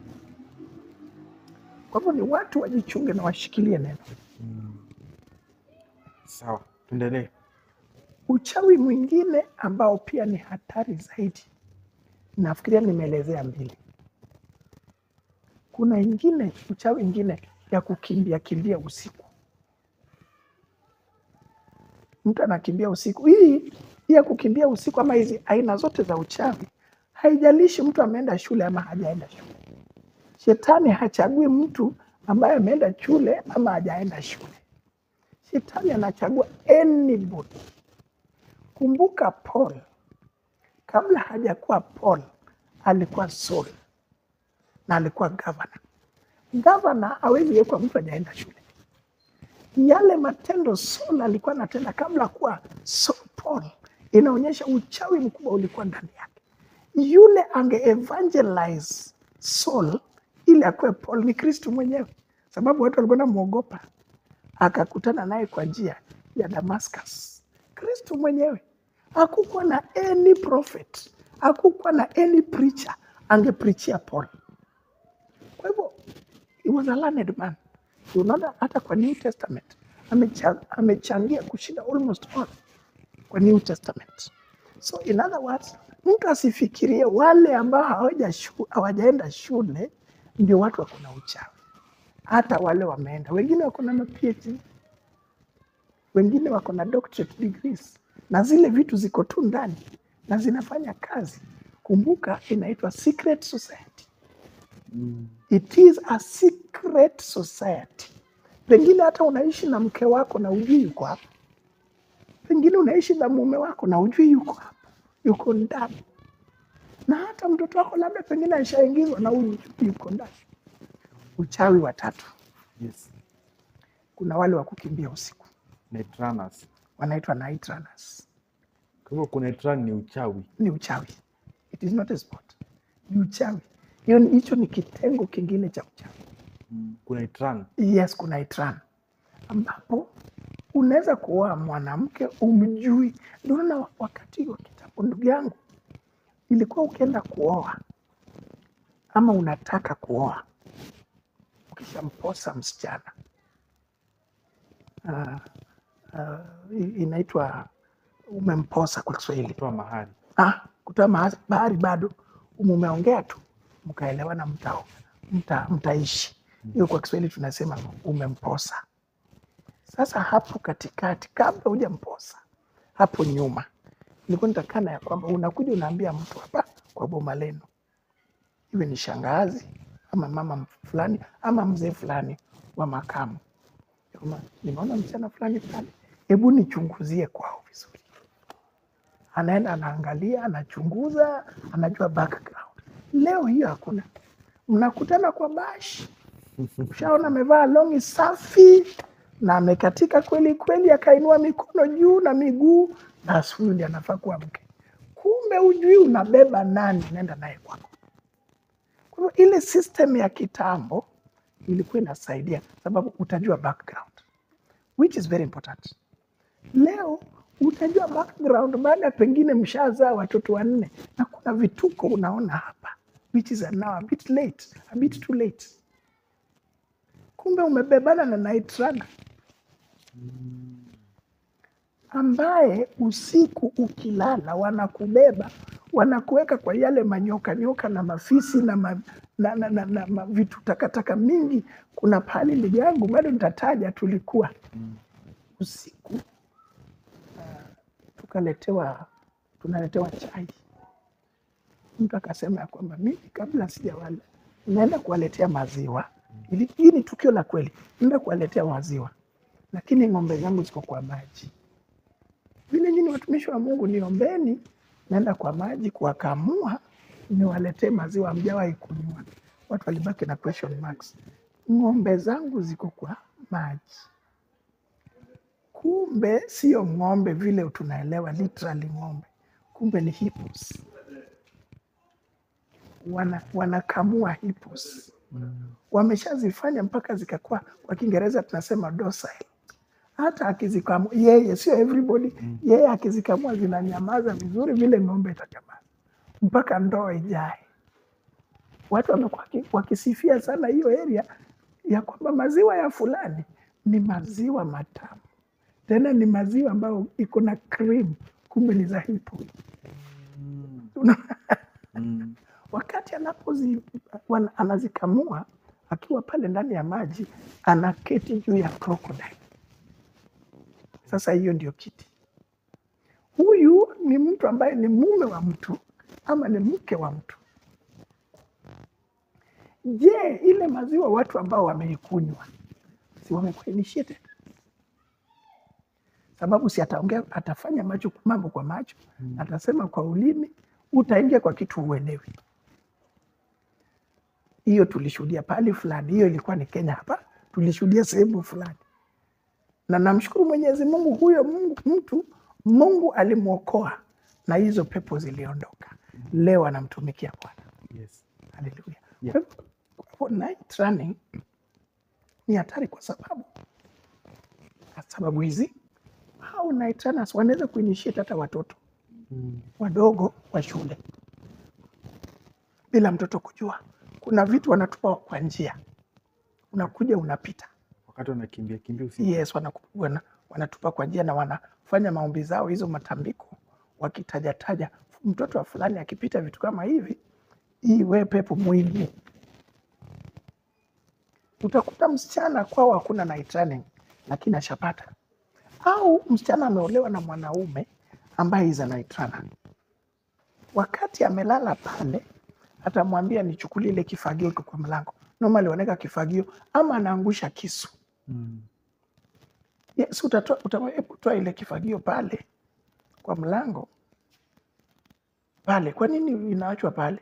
Kwa hivyo ni watu wajichunge na washikilie neno. Sawa, tuendelee. Uchawi mwingine ambao pia ni hatari zaidi, nafikiria nimeelezea 2. Kuna uchawi ingine ya kimbia usiku. Mtu anakimbia usiku. Hii ya kukimbia usiku ama hizi aina zote za uchawi, haijalishi mtu ameenda shule ama hajaenda shule. Shetani hachagui mtu ambaye ameenda shule ama hajaenda shule. Shetani anachagua anybody. Kumbuka Paul, kabla hajakuwa Paul alikuwa Saul na alikuwa governor. Governor hawezi wekwa mtu hajaenda shule. Yale matendo Saul alikuwa anatenda kabla kuwa Paul, inaonyesha uchawi mkubwa ulikuwa ndani yake. Yule ange evangelize Saul ili akuwe Paul ni Kristo mwenyewe, sababu watu walikuwa wanamuogopa. Akakutana naye kwa njia ya Damascus. Kristo mwenyewe, hakukuwa na any prophet, hakukuwa na any preacher angepreachia Paul. Kwa hivyo he was a learned man. Unaona hata kwa New Testament amechangia kushinda almost all kwa New Testament. So in other words, mtu asifikirie wale ambao hawajaenda shule ndio watu wako na uchawi. Hata wale wameenda, wengine wako na PhD, wengine wako na doctorate degrees, na zile vitu ziko tu ndani na zinafanya kazi. Kumbuka inaitwa secret society. It is a secret society. Pengine hata unaishi na mke wako na ujui yuko hapa. Pengine unaishi na mume wako na ujui yuko hapa, yuko ndani. Na hata mtoto wako labda pengine alishaingizwa na ujui yuko ndani. Uchawi wa tatu. Yes. Kuna wale wa kukimbia usiku. Night runners. Wanaitwa night runners. Kwa hivyo night run ni uchawi. Ni uchawi. It is not a sport. Ni uchawi. Hicho ni kitengo kingine cha uchawi. Kuna night run. Yes, kuna night run. Ambapo unaweza kuoa mwanamke umjui. Ndio na wakati wa kitambo, ndugu yangu, ilikuwa ukienda kuoa ama unataka kuoa, ukishamposa msichana, inaitwa umemposa kwa Kiswahili. Kutoa mahari. Kutoa mahari bado umeongea tu, mkaelewana, mtaishi. Hiyo kwa Kiswahili tunasema umemposa. Sasa hapo katikati, kabla hujamposa, hapo nyuma, nilikuwa nitakana ya kwamba unakuja unaambia mtu hapa kwa boma lenu, iwe ni shangazi ama mama fulani ama mzee fulani wa makamu, nimeona msichana fulani, hebu nichunguzie kwao vizuri. Anaenda anaangalia, anachunguza, anajua background. Leo hiyo hakuna. Mnakutana kwa bashi, ushaona amevaa longi safi na amekatika kweli kweli, akainua mikono juu na miguu, na huyu ndiye anafaa kuwa mke. Kumbe hujui unabeba nani, nenda naye kwako. Kwa hivyo ile system ya kitambo ilikuwa inasaidia, sababu utajua background, which is very important. Leo utajua background baada pengine mshazaa watoto 4 na kuna vituko unaona hapa, which is now a bit late, a bit too late. Kumbe umebebana na night runner ambaye usiku ukilala wanakubeba, wanakuweka kwa yale manyoka na mafisi na vitu takataka mingi. Kuna pahali ndugu yangu, bado nitataja, tulikuwa usiku tunaletewa chai. Mtu akasema ya kwamba mimi kabla sijawala naenda kuwaletea maziwa. Hii ni tukio la kweli, naenda kuwaletea maziwa, lakini ng'ombe zangu ziko kwa maji. Vile nyinyi watumishi wa Mungu niombeni, naenda kwa maji kuwakamua niwaletee maziwa, hamjawahi kunywa. Watu walibaki na question marks. Ng'ombe zangu ziko kwa maji. Kumbe sio ng'ombe vile tunaelewa literally ng'ombe. Kumbe ni hippos. Wanakamua hippos. Wameshazifanya mpaka zikakuwa, kwa Kiingereza tunasema docile. Hata akizikamua yeye, sio everybody, yeye akizikamua zinanyamaza vizuri vile ng'ombe itanyamaza mpaka ndoo ijae. Watu wamekuwa wakisifia sana hiyo area ya kwamba maziwa ya fulani ni maziwa matamu, tena ni maziwa ambayo iko na cream, kumbe ni za hippo. Wakati anazikamua akiwa pale ndani ya maji, anaketi juu ya crocodile. Sasa hiyo ndio kiti. Huyu ni mtu ambaye ni mume wa mtu ama ni mke wa mtu. Je, ile maziwa watu ambao wameikunywa si wamekuwa initiated? Sababu si ataongea, atafanya mambo kwa macho, atasema kwa ulimi, utaingia kwa kitu uelewi. Hiyo tulishuhudia pale fulani, hiyo ilikuwa ni Kenya hapa, tulishuhudia sehemu fulani. Na namshukuru Mwenyezi Mungu, huyo mtu Mungu alimwokoa na hizo pepo ziliondoka. Leo anamtumikia Bwana. Yes. Haleluya. Yeah. Kwa night running ni hatari kwa sababu hizi. Hao night runners wanaweza kuinitiate hata watoto wadogo wa shule bila mtoto kujua. Kuna vitu wanatupa kwa njia, unakuja unapita, Wakati wanakimbia kimbia usiku. Yes, wanatupa kwa njia na wanafanya maombi zao, hizo matambiko, wakitajataja mtoto wa fulani akipita vitu kama hivi, hii we pepo mwingi. Utakuta msichana kwao hakuna night running, lakini ashapata. Au msichana ameolewa na mwanaume ambaye is a night runner. Wakati amelala pale, atamwambia nichukulie ile kifagio iko kwa mlango. Normally wanaweka kifagio ama anaangusha kisu. Yes, utatoa ile kifagio pale kwa mlango pale. Kwa nini inaachwa pale?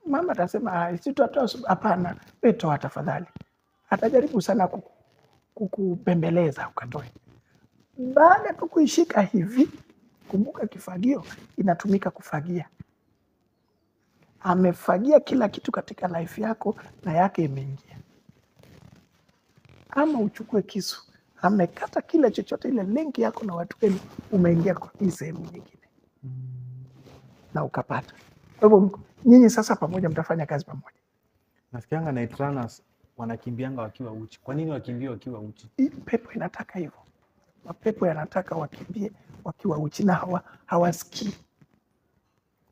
Mama atasema sitatoa. Hapana, wewe toa tafadhali. Atajaribu sana kukupembeleza ukatoe. Baada tu kuishika hivi, kumbuka kifagio inatumika kufagia. Amefagia kila kitu katika life yako na yake imeingia. Ama uchukue kisu, amekata kila chochote, ile link yako na watu wenu umeingia kwa hii sehemu nyingine na ukapata. Kwa hivyo nyinyi sasa pamoja mtafanya kazi pamoja. Nasikianga night runners wanakimbianga wakiwa uchi. Kwa nini wakimbie wakiwa uchi? Hii pepo inataka hivyo. Mapepo yanataka wakimbie wakiwa uchi na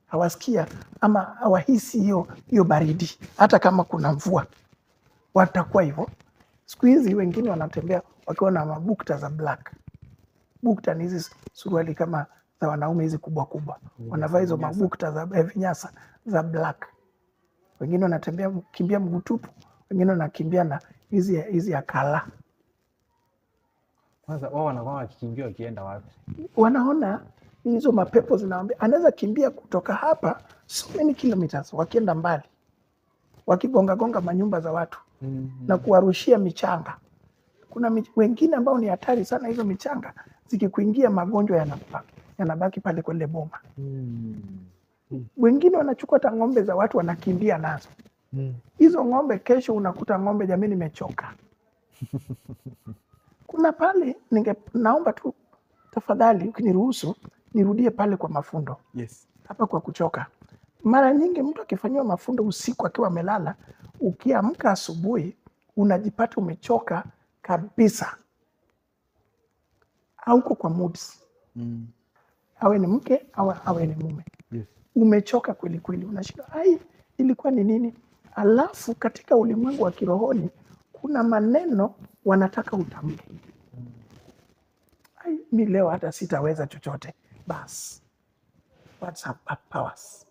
hawasikia ama hawahisi hiyo baridi. Hata kama kuna mvua watakuwa hivyo. Siku hizi wengine wanatembea wakiwa na mabukta za black. Bukta ni hizi suruali kama za wanaume hizi kubwa kubwa. Wanavaa hizo mabukta za vinyasa za black. Wengine wanatembea kimbia mguu tupu, wengine wanakimbia na hizi ya kala. Kwanza wao wanakuwa wakikimbia wakienda wapi? Wanaona hizo mapepo zinawaambia anaweza kimbia kutoka hapa so many kilometers, wakienda mbali, wakigonga manyumba za watu na kuwarushia michanga. Kuna wengine ambao ni hatari sana, hizo michanga zikikuingia magonjwa yanabaki pale kwenye boma. Wengine wanachukua hata ng'ombe za watu wanakimbia nazo. Hizo ng'ombe kesho unakuta ng'ombe jamii nimechoka. Kuna pale naomba tu tafadhali ukiniruhusu nirudie pale kwa mafundo. Yes. Hapa kwa kuchoka. Mara nyingi mtu akifanyiwa mafundo usiku akiwa amelala, ukiamka asubuhi unajipata umechoka kabisa. Hauko kwa moods. Awe ni mke awe ni mume. Yes. Umechoka kweli kweli, unashindwa ilikuwa ni nini? Alafu katika ulimwengu wa kirohoni kuna maneno wanataka utamke. Mi leo hata sitaweza chochote. Bas. What's up powers?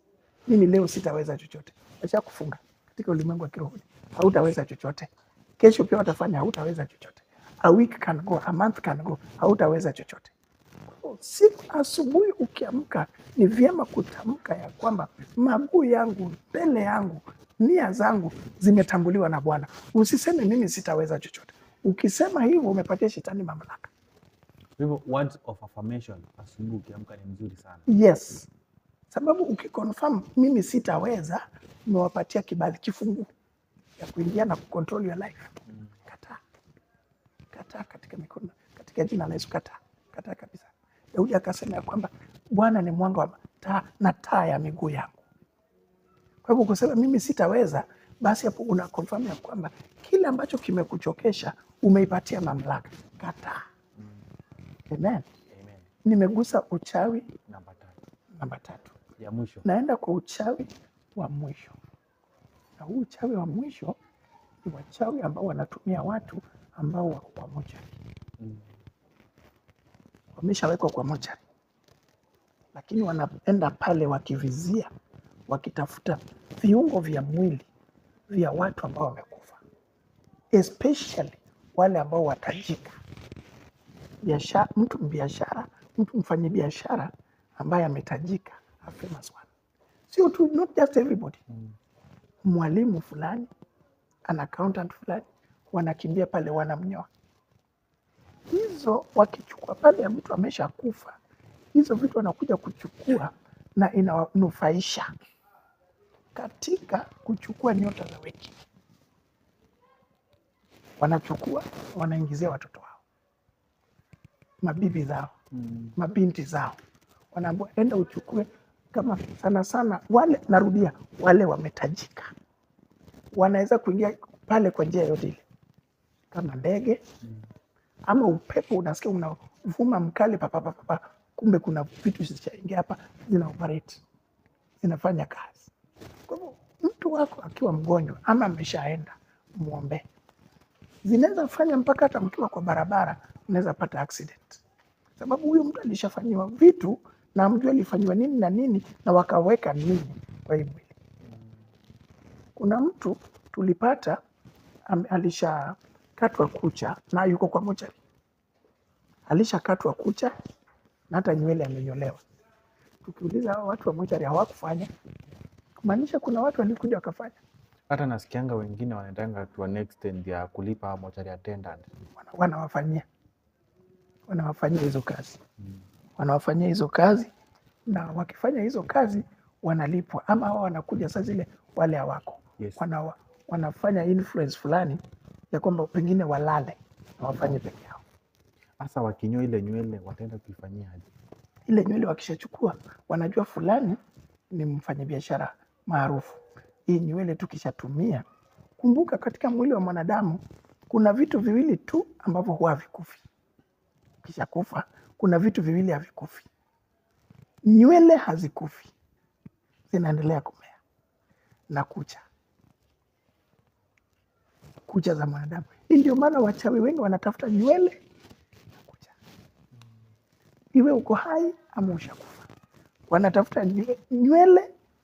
Mimi leo sitaweza chochote. Acha kufunga. Katika ulimwengu wa kirohoni hautaweza chochote. Kesho pia watafanya hautaweza chochote. A week can go, a month can go, hautaweza chochote. Siku asubuhi ukiamka ni vyema kutamka ya kwamba maguu yangu, mbele yangu, nia zangu zimetambuliwa na Bwana. Usiseme mimi sitaweza chochote. Ukisema hivyo umepatia shetani mamlaka. Hivyo words of affirmation asubuhi ukiamka ni mzuri sana. Yes. Sababu ukiconfirm mimi sitaweza, umewapatia kibali, kifungu ya kuingia na kucontrol your life. Kataa katika mikono, katika jina la Yesu, kataa kabisa. Daudi akasema ya kwamba Bwana ni mwanga wa taa ya miguu yangu. Kwa hivyo kusema mimi sitaweza, basi hapo una confirm ya kwamba kile ambacho kimekuchokesha umeipatia mamlaka. Kataa. Amen. Nimegusa uchawi namba 3. Ya mwisho. Naenda kwa uchawi wa mwisho. Na huu uchawi wa mwisho ni wachawi ambao wanatumia watu ambao wako kwa mochari. Wameshawekwa kwa mochari. Lakini wanaenda pale wakivizia, wakitafuta viungo vya mwili vya watu ambao wamekufa. Especially wale ambao watajika. Mtu mfanyabiashara ambaye ametajika, a famous one. Sio tu, not just everybody. Mwalimu fulani, an accountant fulani, wanakimbia pale wanamnyoa. Hizo wakichukua pale ya mtu amesha kufa, hizo vitu wanakuja kuchukua na inawanufaisha katika kuchukua nyota za wengine. Wanachukua, wanaingizia watoto wao, mabibi zao, mabinti zao. Wanaambiwa enda uchukue, kama sana wale, narudia, wale wametajika. Wanaweza kuingia pale kwa njia yote ile. kama ndege ama upepo unasikia unavuma mkali papapapa, kumbe kuna vitu zishaingia hapa zina operate, zinafanya kazi. Kwa hivyo mtu wako akiwa mgonjwa ama ameshaenda, muombe. Zinaweza fanya mpaka hata mkiwa kwa barabara unaweza pata accident, sababu huyu mtu alishafanyiwa vitu na amjua alifanyiwa nini na nini na wakaweka nini kwa hii mwili. Kuna mtu tulipata alishakatwa kucha na yuko kwa mochari, alishakatwa kucha na hata nywele amenyolewa. Tukiuliza hao watu wa mochari hawakufanya, kumaanisha kuna watu walikuja wakafanya. Hata nasikianga wengine wanaendanga to an extent ya kulipa mortuary attendant. Wanawafanyia hizo kazi, wanawafanyia hizo kazi, na wakifanya hizo kazi wanalipwa, ama hao wanakuja saa zile wale hawako. Yes. Wanafanya influence fulani ya kwamba pengine walale na wafanye peke yao. Hasa wakinyoa ile nywele wataenda kuifanyia aje? Ile nywele wakishachukua wanajua fulani ni mfanyabiashara maarufu. Hii nywele tukishatumia, kumbuka katika mwili wa mwanadamu kuna vitu viwili tu ambavyo huwa havikufi. Ukishakufa kuna vitu viwili havikufi. Nywele hazikufi, zinaendelea kumea, na kucha za mwanadamu. Hii ndio maana wachawi wengi wanatafuta nywele na kucha, iwe uko hai ama ushakufa, wanatafuta nywele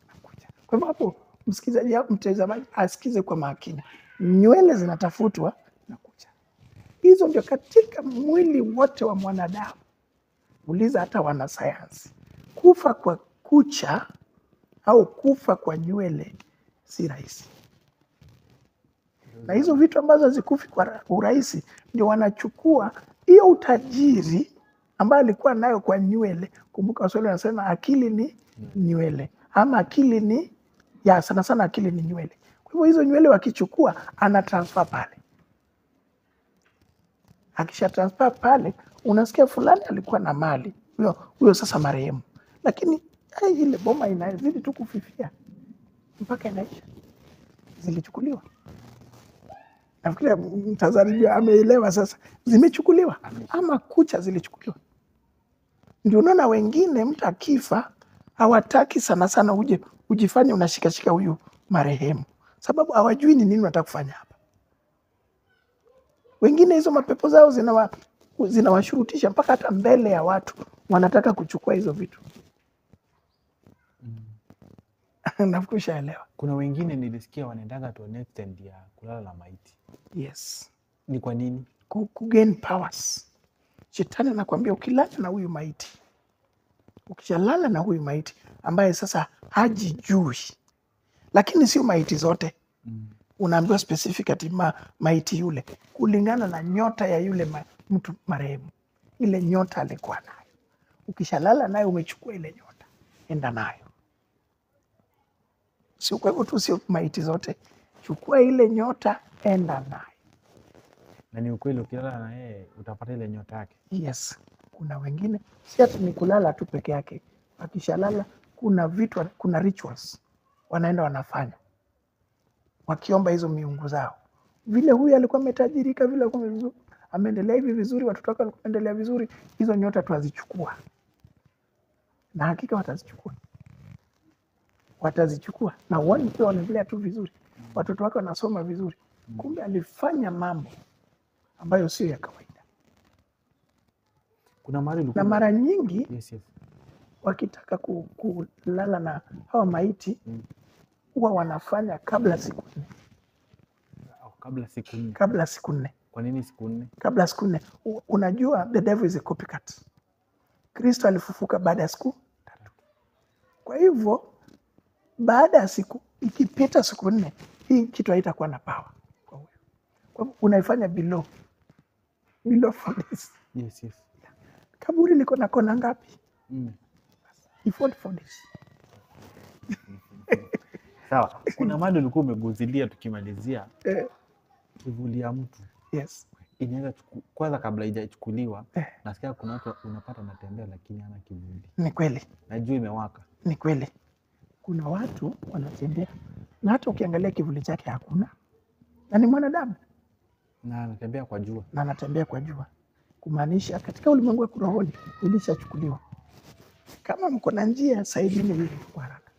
na kucha. Kwa hivyo hapo msikilizaji, mtazamaji asikize kwa makini. Nywele zinatafutwa na kucha. Hizo ndio katika mwili wote wa mwanadamu. Uliza hata wanasayansi, kufa kwa kucha au kufa kwa nywele si rahisi. Na hizo vitu ambazo hazikufi kwa urahisi ndio wanachukua hiyo utajiri ambayo alikuwa nayo kwa nywele. Kumbuka Waswahili wanasema akili ni nywele, ama akili ni sana sana akili ni nywele. Kwa hivyo hizo nywele wakichukua, ana transfer pale. Akisha transfer pale, unasikia fulani alikuwa na mali, huyo sasa marehemu, lakini ile boma inazidi tu kufifia mpaka inaisha, zilichukuliwa. Nafikiri mtazamaji ameelewa sasa, zimechukuliwa ama kucha zilichukuliwa. Ndio unaona wengine mtu akifa hawataki sana sana ujifanye unashikashika huyu marehemu, sababu hawajui ni nini unataka kufanya hapa. Wengine hizo mapepo zao zinawashurutisha mpaka hata mbele ya watu wanataka kuchukua hizo vitu. Nafikiri ushaelewa. Kuna wengine nilisikia wanaendaga to an extent ya kulala na maiti. Yes. Ni kwa nini? Kugain powers. Shetani anakuambia ukilala na huyu maiti, ukishalala na huyu maiti ambaye sasa hajijui, lakini sio maiti zote. Unaambiwa specific ati maiti yule kulingana na nyota ya yule mtu marehemu, ile nyota alikuwa nayo. Ukishalala naye umechukua ile nyota, enda nayo. Sio kwa hivyo tu, sio maiti zote, chukua ile nyota, enda nayo. Na ni ukweli ukilala na yeye utapata ile nyota yake. Yes. Kuna wengine si hata ni kulala tu peke yake, wakishalala kuna vitu, kuna rituals wanaenda wanafanya wakiomba hizo miungu zao. Vile huyu alikuwa ametajirika, vile alikuwa vizuri, ameendelea hivi vizuri, watoto wake walikuwa wanaendelea vizuri, hizo nyota tuazichukua. Na hakika watazichukua na uone pia wanaendelea tu vizuri, watoto wake wanasoma vizuri. Kumbe alifanya mambo ambayo sio ya kawaida. Kuna mahali na mara nyingi yes. Wakitaka kulala na hawa maiti huwa wanafanya kabla siku 4. Kabla siku 4. Kwa nini siku 4? Kabla siku 4. Unajua the devil is a copycat. Kristo alifufuka baada ya siku 3. Kwa hivyo baada ya siku, ikipita siku 4, hii kitu haitakuwa na power kwa huyo. Kwa hivyo unaifanya below 4 days. Yes. Kaburi liko na kona ngapi? Before 4 days. Sawa. Kuna mahali ulikuwa umeguzilia tukimalizia kivuli ya mtu. Yes. Inaweza kwanza kabla haijachukuliwa, nasikia kuna watu unapata anatembea lakini hana kivuli. Ni kweli. Najua imewaka. Ni kweli. Kuna watu wanatembea na hata ukiangalia kivuli chake hakuna. Na ni mwanadamu. Na anatembea kwa jua. na anatembea kwa jua, kumaanisha katika ulimwengu wa kirohoni ilishachukuliwa. Kama mko na njia, saidini hivi kwa haraka,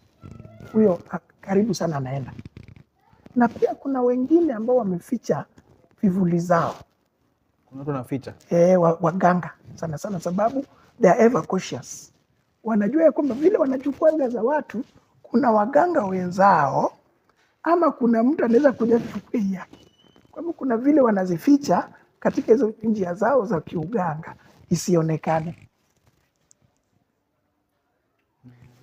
huyo karibu sana anaenda. Na pia kuna wengine ambao wameficha vivuli zao, Kuna watu wanaficha. waganga sana sana, sababu they are ever cautious. Wanajua ya kwamba vile wanachukua anga za watu, kuna waganga wenzao ama kuna mtu anaweza kuja kuchukua yake. Kwa hivyo kuna vile wanazificha katika hizo njia zao za kiuganga isionekane.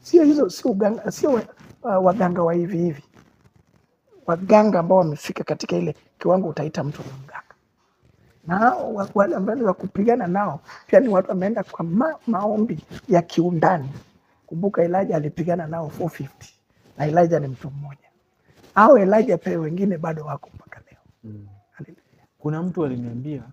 Sio hizo, sio uganga, sio waganga wa hivi hivi, waganga ambao wamefika katika ile kiwango utaita mtu ni mganga. Na wale ambao wa kupigana nao pia ni watu wameenda kwa maombi ya kiundani. Kumbuka Elijah alipigana nao 450 na Elijah ni mtu mmoja. Hao Elijah pia wengine bado wako mpaka leo. Haleluya. Kuna mtu aliniambia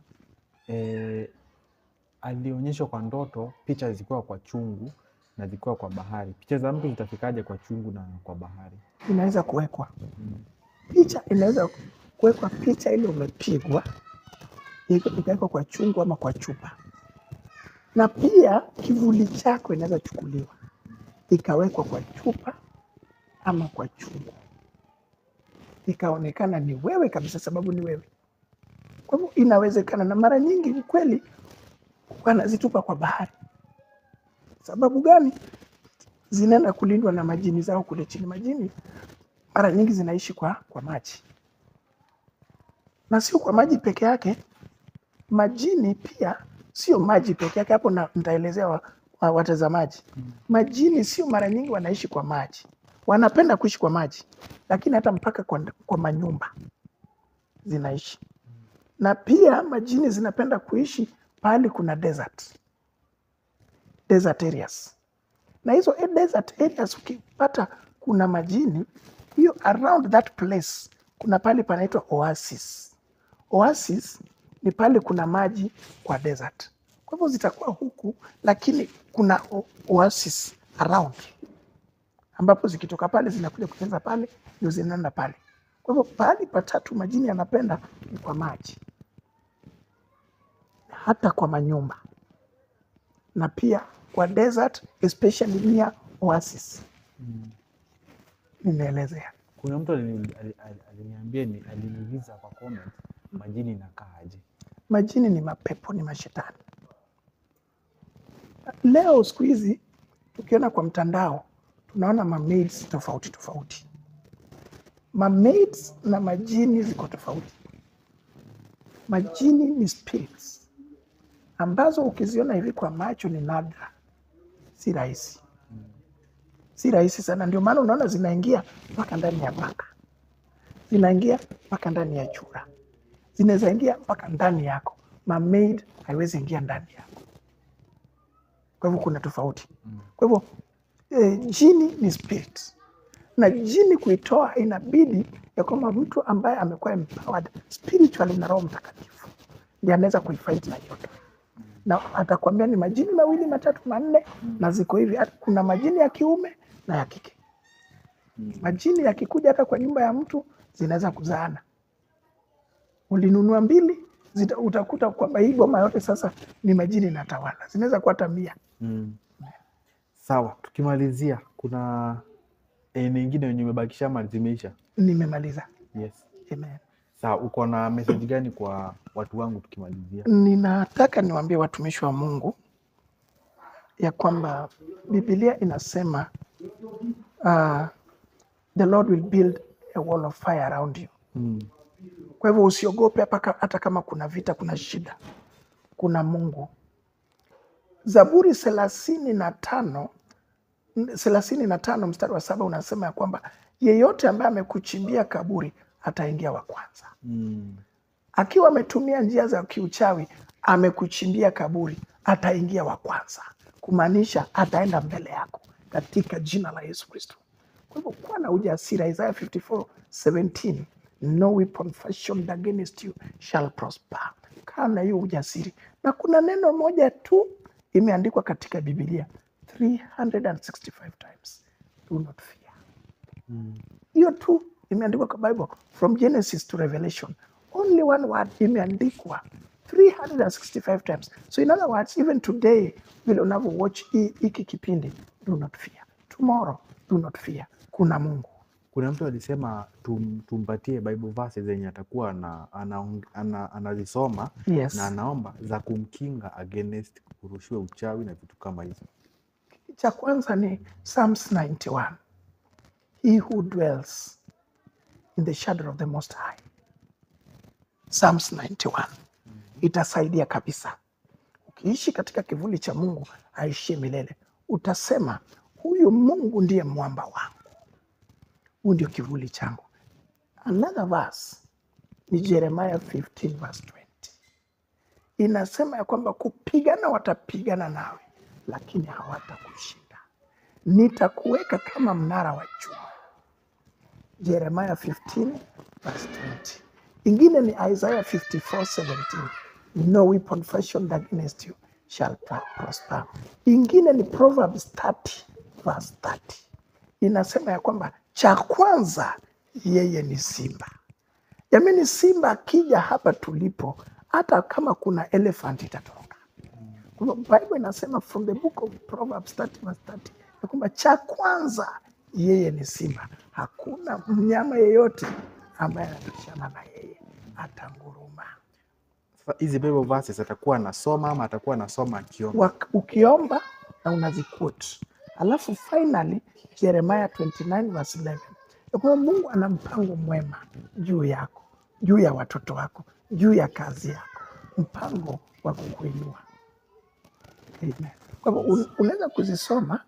alionyeshwa kwa ndoto picha zilikuwa kwa chungu na zilikuwa kwa bahari. Picha za mtu zitafikaje kwa chungu na kwa bahari? Inaweza kuwekwa picha, inaweza kuwekwa picha ile umepigwa ikawekwa kwa chungu ama kwa chupa, na pia kivuli chako inaweza chukuliwa ikawekwa kwa chupa ama kwa chungu, ikaonekana ni wewe kabisa, sababu ni wewe. Kwa hivyo inawezekana, na mara nyingi kweli wanazitupa kwa bahari. Sababu gani? Zinaenda kulindwa na majini zao kule chini. Majini mara nyingi zinaishi kwa maji, na sio kwa maji peke yake. Majini pia sio maji peke yake. Hapo nitaelezea watazamaji. Majini sio mara nyingi wanaishi kwa maji, wanapenda kuishi kwa maji, lakini hata mpaka kwa manyumba zinaishi. Na pia majini zinapenda kuishi pahali kuna desert areas. Na hizo desert areas ukipata kuna majini, hiyo around that place kuna pahali panaitwa oasis. Oasis ni pale kuna maji kwa desert. Kwa hivyo zitakuwa huku, lakini kuna oasis around, ambapo zikitoka pale zinakuja kucheza pale, ndio zinaenda pale. Kwa hivyo pahali patatu majini yanapenda ni kwa maji, hata kwa manyumba, na pia kwa desert, especially near oasis. Nimeelezea. Kuna mtu aliniambia, aliniuliza kwa comment, majini inakaaje? Majini ni mapepo, ni mashetani. Leo siku hizi tukiona kwa mtandao tunaona mamaids tofauti tofauti. Mamaids na majini ziko tofauti. Majini ni spirits ambazo ukiziona hivi kwa macho ni nadra, si rahisi, si rahisi sana. Ndio maana unaona zinaingia mpaka ndani ya paka, zinaingia mpaka ndani ya chura, zinaweza ingia mpaka ndani yako. Mamaid haiwezi ingia ndani yako. Kwa hivyo kuna tofauti. Kwa hivyo jini ni spirit, na jini kuitoa inabidi ya kwamba mtu ambaye amekuwa empowered spiritually na Roho Mtakatifu ndiye anaweza kuifight na yote. Na atakwambia ni majini mawili, matatu, manne, na ziko hivi. Kuna majini ya kiume na ya kike. Majini yakikuja hata kwa nyumba ya mtu zinaweza kuzaana. Ulinunua mbili, utakuta kwamba hii boma yote sasa ni majini na tawala. Zinaweza kuwa hata 100. Sawa, tukimalizia kuna nyingine yenye umebakisha ama zimeisha? Nimemaliza. Yes. Amen. Sawa, uko na message gani kwa watu wangu tukimalizia? Ninataka niwaambie watumishi wa Mungu ya kwamba Biblia inasema the Lord will build a wall of fire around you. Kwa hivyo usiogope hata kama kuna vita, kuna shida, kuna Mungu. Zaburi 35 mstari wa 7 unasema ya kwamba yeyote ambaye amekuchimbia kaburi ataingia wa kwanza. Akiwa ametumia njia za kiuchawi amekuchimbia kaburi, ataingia wa kwanza, kumaanisha ataenda mbele yako katika jina la Yesu Kristo. Kwa hivyo kuwa na ujasiri. Isaiah 54:17, no weapon fashioned against you shall prosper. Kaa na hiyo ujasiri. Na kuna neno moja tu imeandikwa katika Biblia 365 times, do not fear. Hiyo tu imeandikwa kwa Bible from Genesis to Revelation. only one word imeandikwa 365 times. So in other words, even today, vile unavyo watch hiki kipindi, do not fear. Tomorrow, do not fear. Kuna Mungu. Kuna mtu alisema tumpatie Bible verses zenye atakuwa anazisoma Yes. na anaomba za kumkinga against kurushiwa uchawi na vitu kama hizo. Cha kwanza ni Psalms 91. He who dwells in the shadow of the Most High. Psalms 91. Itasaidia kabisa. Ukiishi katika kivuli cha Mungu aishie milele, utasema huyu Mungu ndiye mwamba wangu, huyu ndio kivuli changu. Another verse ni Jeremiah 15 verse 20. Inasema ya kwamba kupigana watapigana nawe, lakini hawatakushinda. Nitakuweka kama mnara wa chuma. Jeremiah 15 verse 20. Ingine ni Isaiah 54:17. No weapon fashioned against you shall prosper. Ingine ni Proverbs 30 verse 30. Inasema ya kwamba cha kwanza yeye ni simba. Yamini simba akija hapa tulipo, hata kama kuna elephant itatoroka. Bible inasema from the book of Proverbs 30 verse 30 ya kwamba cha kwanza yeye ni simba. Hakuna mnyama yeyote ambaye anapishana na yeye, atanguruma. Sasa hizi Bible verses atakuwa anasoma ama atakuwa anasoma akiomba? Ukiomba na unaziquote. Alafu finally Jeremiah 29 verse 11. Ya kwamba Mungu ana mpango mwema juu yako, juu ya watoto wako, juu ya kazi yako, mpango wa kukuinua. Amen. Kwa hivyo unaweza kuzisoma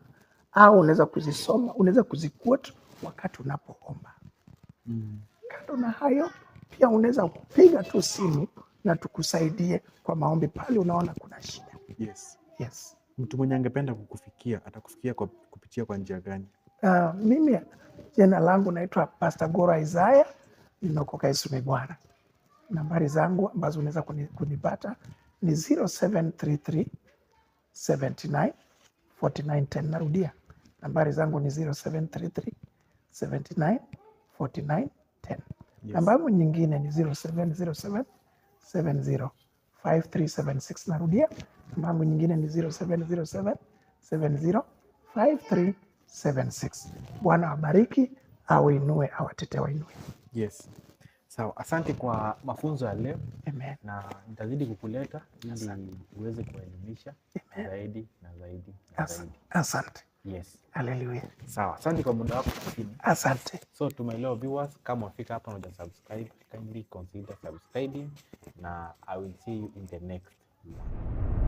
au unaweza kuziquote wakati unapoomba. Kando na hayo, pia unaweza kupiga tu simu na tukusaidie kwa maombi pale unaona kuna shida. Yes. Yes. Mtu mwenye angependa kukufikia, atakufikia kupitia kwa njia gani? Mimi jina langu naitwa Pastor Gora Isaiah, ninaokoka Yesu ni Bwana. Nambari zangu ambazo unaweza kunipata ni 0733 79 49 10. Narudia, nambari zangu ni 0733 79 49 10. Yes. Namba yangu nyingine ni 0707 70 5376. Narudia, namba yangu nyingine ni 0707 70 5376. Bwana wabariki, awainue, awatete wainue. Yes. Sawa, asante kwa mafunzo ya leo. Amen. Na nitazidi kukuleta ili uweze kuelimisha zaidi na zaidi na zaidi. Asante. Yes. Hallelujah. Sawa, asante kwa muda wako. Asante. So to my love viewers, kama wafika hapa na subscribe, kindly consider subscribing na I will see you in the next one.